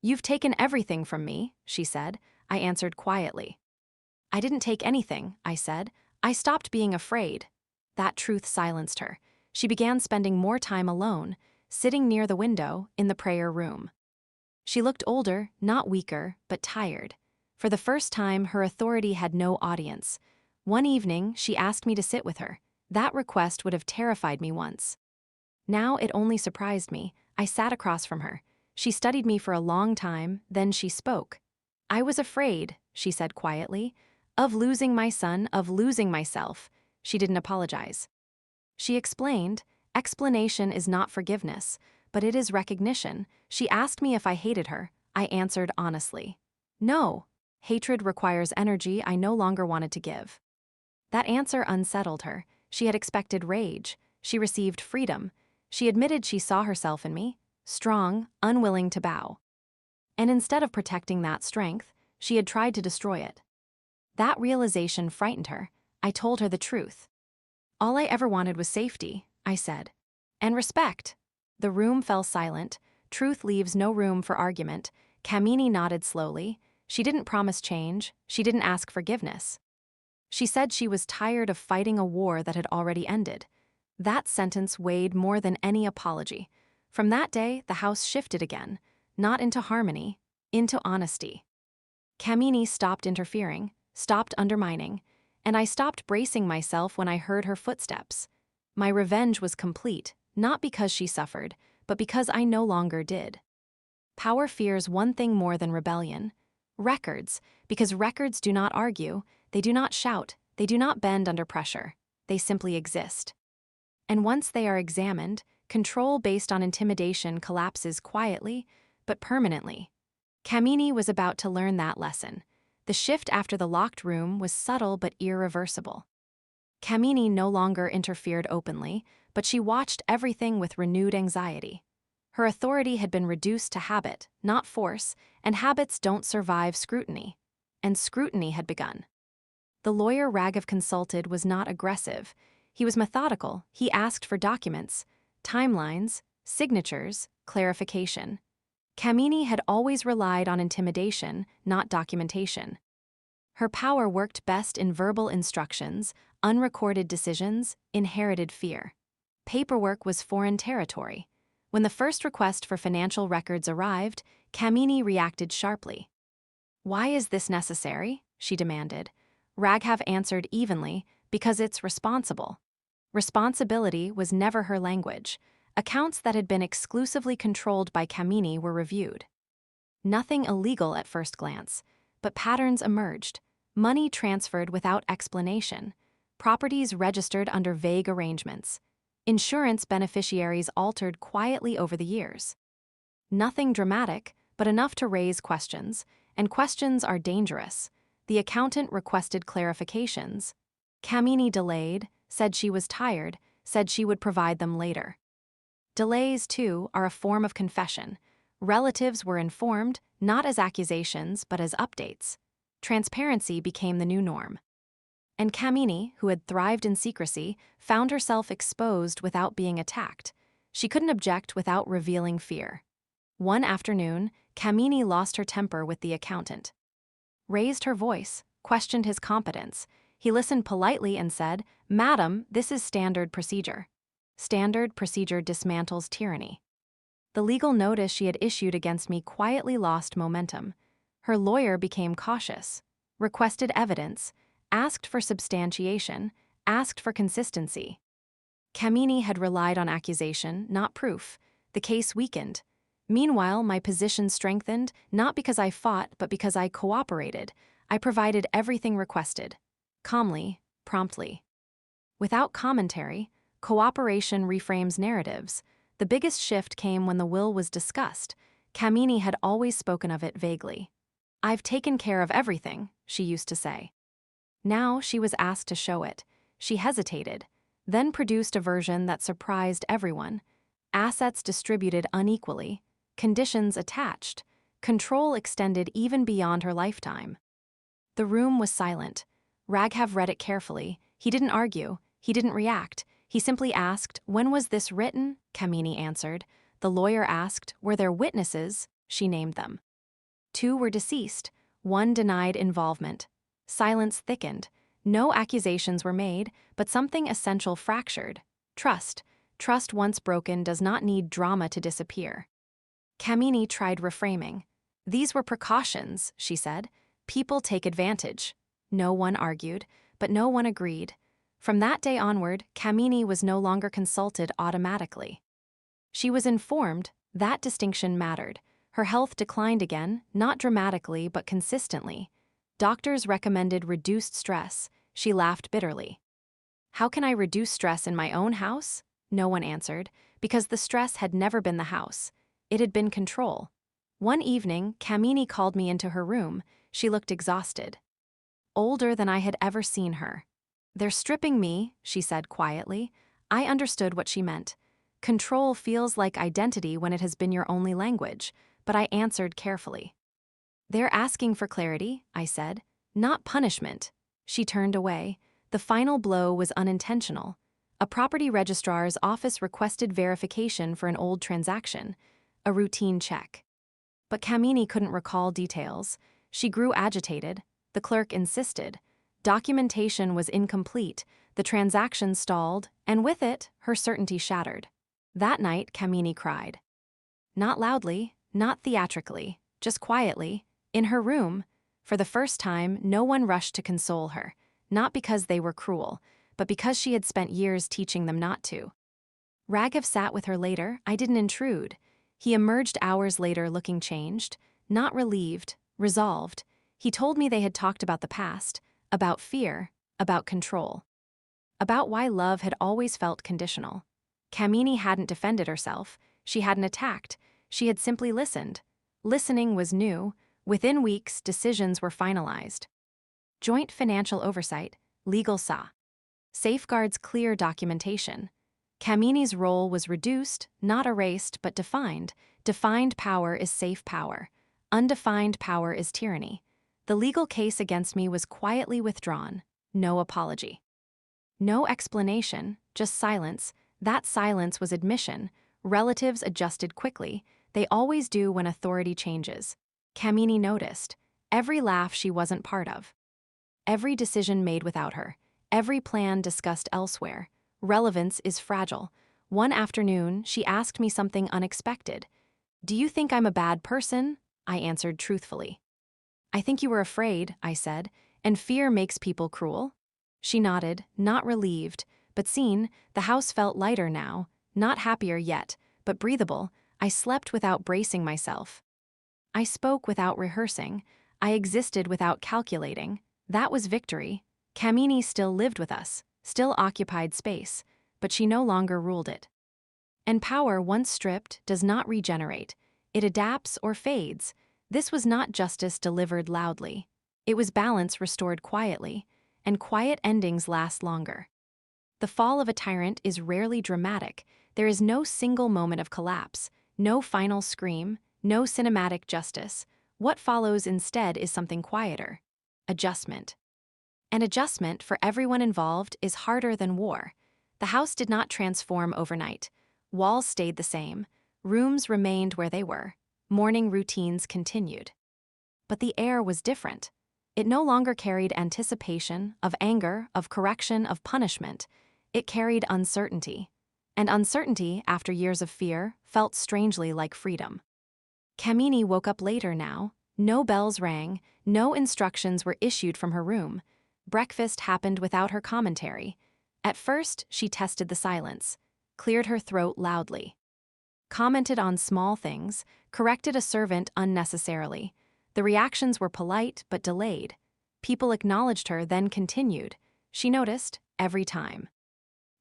"You've taken everything from me," she said. I answered quietly. "I didn't take anything," I said. "I stopped being afraid." That truth silenced her. She began spending more time alone, sitting near the window in the prayer room. She looked older, not weaker, but tired. For the first time, her authority had no audience. One evening, she asked me to sit with her. That request would have terrified me once. Now it only surprised me. I sat across from her. She studied me for a long time, then she spoke. "I was afraid," she said quietly, "of losing my son, of losing myself." She didn't apologize. She explained, explanation is not forgiveness, but it is recognition. She asked me if I hated her. I answered honestly. No. Hatred requires energy I no longer wanted to give. That answer unsettled her. She had expected rage. She received freedom. She admitted she saw herself in me, strong, unwilling to bow. And instead of protecting that strength, she had tried to destroy it. That realization frightened her. I told her the truth. "All I ever wanted was safety," I said. "And respect." The room fell silent. Truth leaves no room for argument. Kamini nodded slowly. She didn't promise change. She didn't ask forgiveness. She said she was tired of fighting a war that had already ended. That sentence weighed more than any apology. From that day, the house shifted again, not into harmony, into honesty. Kamini stopped interfering, stopped undermining, and I stopped bracing myself when I heard her footsteps. My revenge was complete, not because she suffered, but because I no longer did. Power fears one thing more than rebellion: records, because records do not argue, they do not shout, they do not bend under pressure. They simply exist. And once they are examined, control based on intimidation collapses quietly, but permanently. Kamini was about to learn that lesson. The shift after the locked room was subtle but irreversible. Kamini no longer interfered openly, but she watched everything with renewed anxiety. Her authority had been reduced to habit, not force, and habits don't survive scrutiny. And scrutiny had begun. The lawyer Raghav consulted was not aggressive. He was methodical. He asked for documents, timelines, signatures, clarification. Kamini had always relied on intimidation, not documentation. Her power worked best in verbal instructions, unrecorded decisions, inherited fear. Paperwork was foreign territory. When the first request for financial records arrived, Kamini reacted sharply. "Why is this necessary?" she demanded. Raghav answered evenly, "Because it's responsible." Responsibility was never her language. Accounts that had been exclusively controlled by Kamini were reviewed. Nothing illegal at first glance, but patterns emerged. Money transferred without explanation. Properties registered under vague arrangements. Insurance beneficiaries altered quietly over the years. Nothing dramatic, but enough to raise questions, and questions are dangerous. The accountant requested clarifications. Kamini delayed, said she was tired, said she would provide them later. Delays, too, are a form of confession. Relatives were informed, not as accusations, but as updates. Transparency became the new norm. And Kamini, who had thrived in secrecy, found herself exposed without being attacked. She couldn't object without revealing fear. One afternoon, Kamini lost her temper with the accountant. Raised her voice, questioned his competence. He listened politely and said, "Madam, this is standard procedure." Standard procedure dismantles tyranny. The legal notice she had issued against me quietly lost momentum. Her lawyer became cautious, requested evidence, asked for substantiation, asked for consistency. Kamini had relied on accusation, not proof. The case weakened. Meanwhile, my position strengthened, not because I fought, but because I cooperated. I provided everything requested. Calmly, promptly. Without commentary, cooperation reframes narratives. The biggest shift came when the will was discussed. Kamini had always spoken of it vaguely. "I've taken care of everything," she used to say. Now she was asked to show it. She hesitated, then produced a version that surprised everyone. Assets distributed unequally, conditions attached, control extended even beyond her lifetime. The room was silent. Raghav read it carefully. He didn't argue. He didn't react. He simply asked, "When was this written?" Kamini answered. The lawyer asked, "Were there witnesses?" She named them. 2 were deceased. 1 denied involvement. Silence thickened. No accusations were made, but something essential fractured. Trust. Trust once broken does not need drama to disappear. Kamini tried reframing. "These were precautions," she said. "People take advantage." No one argued, but no one agreed. From that day onward, Kamini was no longer consulted automatically. She was informed. That distinction mattered. Her health declined again, not dramatically but consistently. Doctors recommended reduced stress. She laughed bitterly. "How can I reduce stress in my own house?" No one answered, because the stress had never been the house. It had been control. One evening, Kamini called me into her room. She looked exhausted. Older than I had ever seen her. "They're stripping me," she said quietly. I understood what she meant. Control feels like identity when it has been your only language, but I answered carefully. "They're asking for clarity," I said, "not punishment." She turned away. The final blow was unintentional. A property registrar's office requested verification for an old transaction, a routine check. But Kamini couldn't recall details. She grew agitated. The clerk insisted. Documentation was incomplete, the transaction stalled, and with it, her certainty shattered. That night, Kamini cried. Not loudly, not theatrically, just quietly, in her room. For the first time, no one rushed to console her, not because they were cruel, but because she had spent years teaching them not to. Raghav sat with her later. I didn't intrude. He emerged hours later looking changed, not relieved, resolved. He told me they had talked about the past, about fear, about control, about why love had always felt conditional. Kamini hadn't defended herself. She hadn't attacked. She had simply listened. Listening was new. Within weeks, decisions were finalized. Joint financial oversight, legal SA. Safeguards clear documentation. Kamini's role was reduced, not erased, but defined. Defined power is safe power. Undefined power is tyranny. The legal case against me was quietly withdrawn. No apology. No explanation, just silence. That silence was admission. Relatives adjusted quickly. They always do when authority changes. Kamini noticed. Every laugh she wasn't part of. Every decision made without her. Every plan discussed elsewhere. Relevance is fragile. One afternoon, she asked me something unexpected. "Do you think I'm a bad person?" I answered truthfully. "I think you were afraid," I said, "and fear makes people cruel." She nodded, not relieved, but seen. The house felt lighter now, not happier yet, but breathable. I slept without bracing myself. I spoke without rehearsing. I existed without calculating. That was victory. Kamini still lived with us, still occupied space, but she no longer ruled it. And power, once stripped, does not regenerate. It adapts or fades. This was not justice delivered loudly. It was balance restored quietly, and quiet endings last longer. The fall of a tyrant is rarely dramatic. There is no single moment of collapse, no final scream, no cinematic justice. What follows instead is something quieter: adjustment. And adjustment for everyone involved is harder than war. The house did not transform overnight. Walls stayed the same. Rooms remained where they were. Morning routines continued. But the air was different. It no longer carried anticipation of anger, of correction, of punishment. It carried uncertainty. And uncertainty, after years of fear, felt strangely like freedom. Kamini woke up later now. No bells rang, no instructions were issued from her room. Breakfast happened without her commentary. At first, she tested the silence, cleared her throat loudly, commented on small things, corrected a servant unnecessarily. The reactions were polite but delayed. People acknowledged her, then continued. She noticed every time.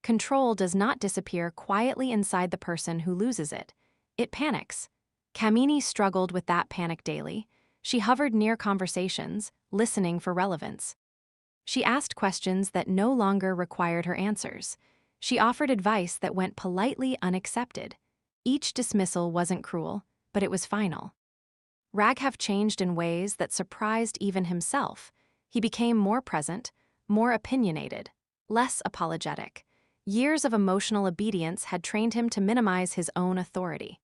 Control does not disappear quietly inside the person who loses it. It panics. Kamini struggled with that panic daily. She hovered near conversations, listening for relevance. She asked questions that no longer required her answers. She offered advice that went politely unaccepted. Each dismissal wasn't cruel, but it was final. Raghav changed in ways that surprised even himself. He became more present, more opinionated, less apologetic. Years of emotional obedience had trained him to minimize his own authority.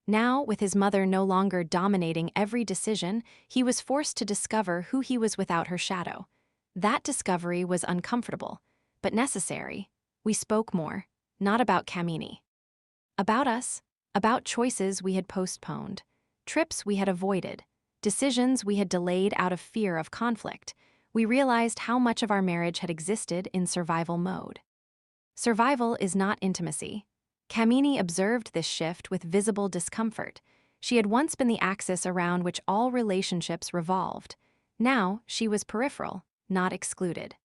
Now, with his mother no longer dominating every decision, he was forced to discover who he was without her shadow. That discovery was uncomfortable, but necessary. We spoke more, not about Kamini. About us, about choices we had postponed, trips we had avoided, decisions we had delayed out of fear of conflict. We realized how much of our marriage had existed in survival mode. Survival is not intimacy. Kamini observed this shift with visible discomfort. She had once been the axis around which all relationships revolved. Now, she was peripheral, not excluded,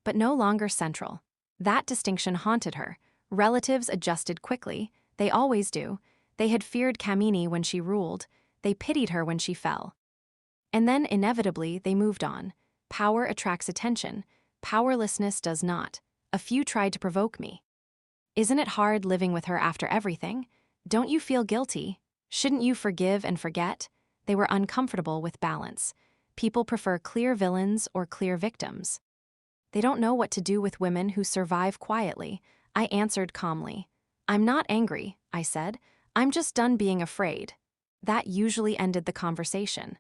but no longer central. That distinction haunted her. Relatives adjusted quickly. They always do. They had feared Kamini when she ruled. They pitied her when she fell. And then, inevitably, they moved on. Power attracts attention. Powerlessness does not. A few tried to provoke me. "Isn't it hard living with her after everything? Don't you feel guilty? Shouldn't you forgive and forget?" They were uncomfortable with balance. People prefer clear villains or clear victims. They don't know what to do with women who survive quietly. I answered calmly. "I'm not angry," I said. "I'm just done being afraid." That usually ended the conversation.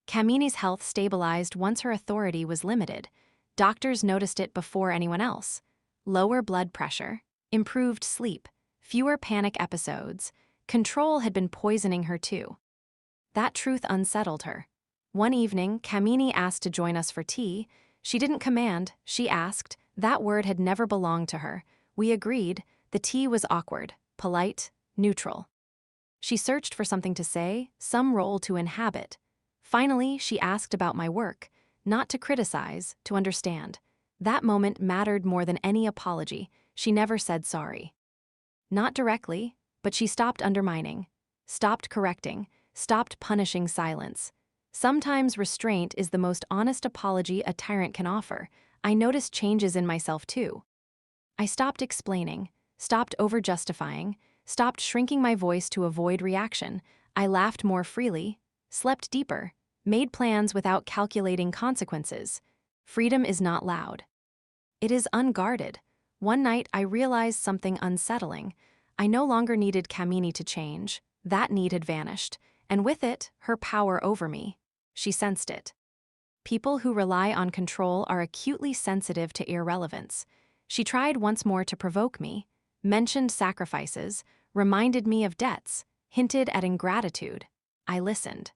Kamini's health stabilized once her authority was limited. Doctors noticed it before anyone else. Lower blood pressure, improved sleep, fewer panic episodes. Control had been poisoning her too. That truth unsettled her. One evening, Kamini asked to join us for tea. She didn't command, she asked. That word had never belonged to her. We agreed. The tea was awkward, polite, neutral. She searched for something to say, some role to inhabit. Finally, she asked about my work, not to criticize, to understand. That moment mattered more than any apology. She never said sorry. Not directly, but she stopped undermining, stopped correcting, stopped punishing silence. Sometimes restraint is the most honest apology a tyrant can offer. I noticed changes in myself too. I stopped explaining, stopped over-justifying, stopped shrinking my voice to avoid reaction. I laughed more freely, slept deeper, made plans without calculating consequences. Freedom is not loud. It is unguarded. One night I realized something unsettling. I no longer needed Kamini to change. That need had vanished, and with it, her power over me. She sensed it. People who rely on control are acutely sensitive to irrelevance. She tried once more to provoke me, mentioned sacrifices, reminded me of debts, hinted at ingratitude. I listened.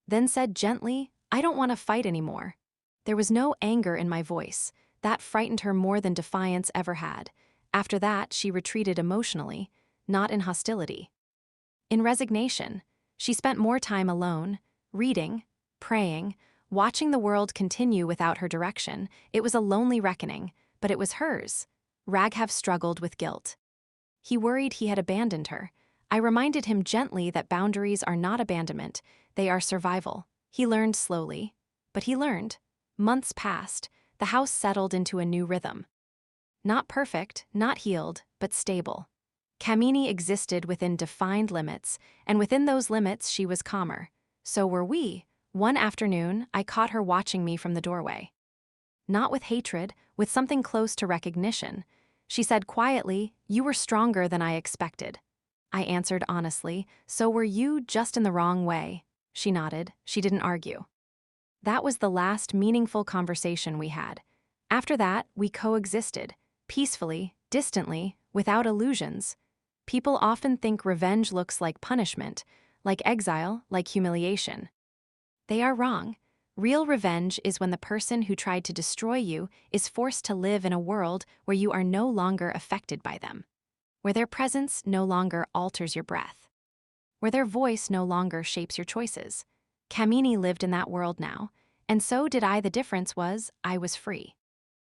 Then said gently, "I don't want to fight anymore." There was no anger in my voice. That frightened her more than defiance ever had. After that, she retreated emotionally, not in hostility. In resignation, she spent more time alone, reading, praying, watching the world continue without her direction. It was a lonely reckoning, but it was hers. Raghav struggled with guilt. He worried he had abandoned her. I reminded him gently that boundaries are not abandonment, they are survival. He learned slowly. But he learned. Months passed. The house settled into a new rhythm. Not perfect, not healed, but stable. Kamini existed within defined limits, and within those limits she was calmer. So were we. One afternoon, I caught her watching me from the doorway. Not with hatred, with something close to recognition. She said quietly, "You were stronger than I expected." I answered honestly, "So were you, just in the wrong way." She nodded. She didn't argue. That was the last meaningful conversation we had. After that, we coexisted, peacefully, distantly, without illusions. People often think revenge looks like punishment, like exile, like humiliation. They are wrong. Real revenge is when the person who tried to destroy you is forced to live in a world where you are no longer affected by them, where their presence no longer alters your breath, where their voice no longer shapes your choices. Kamini lived in that world now, and so did I. The difference was I was free.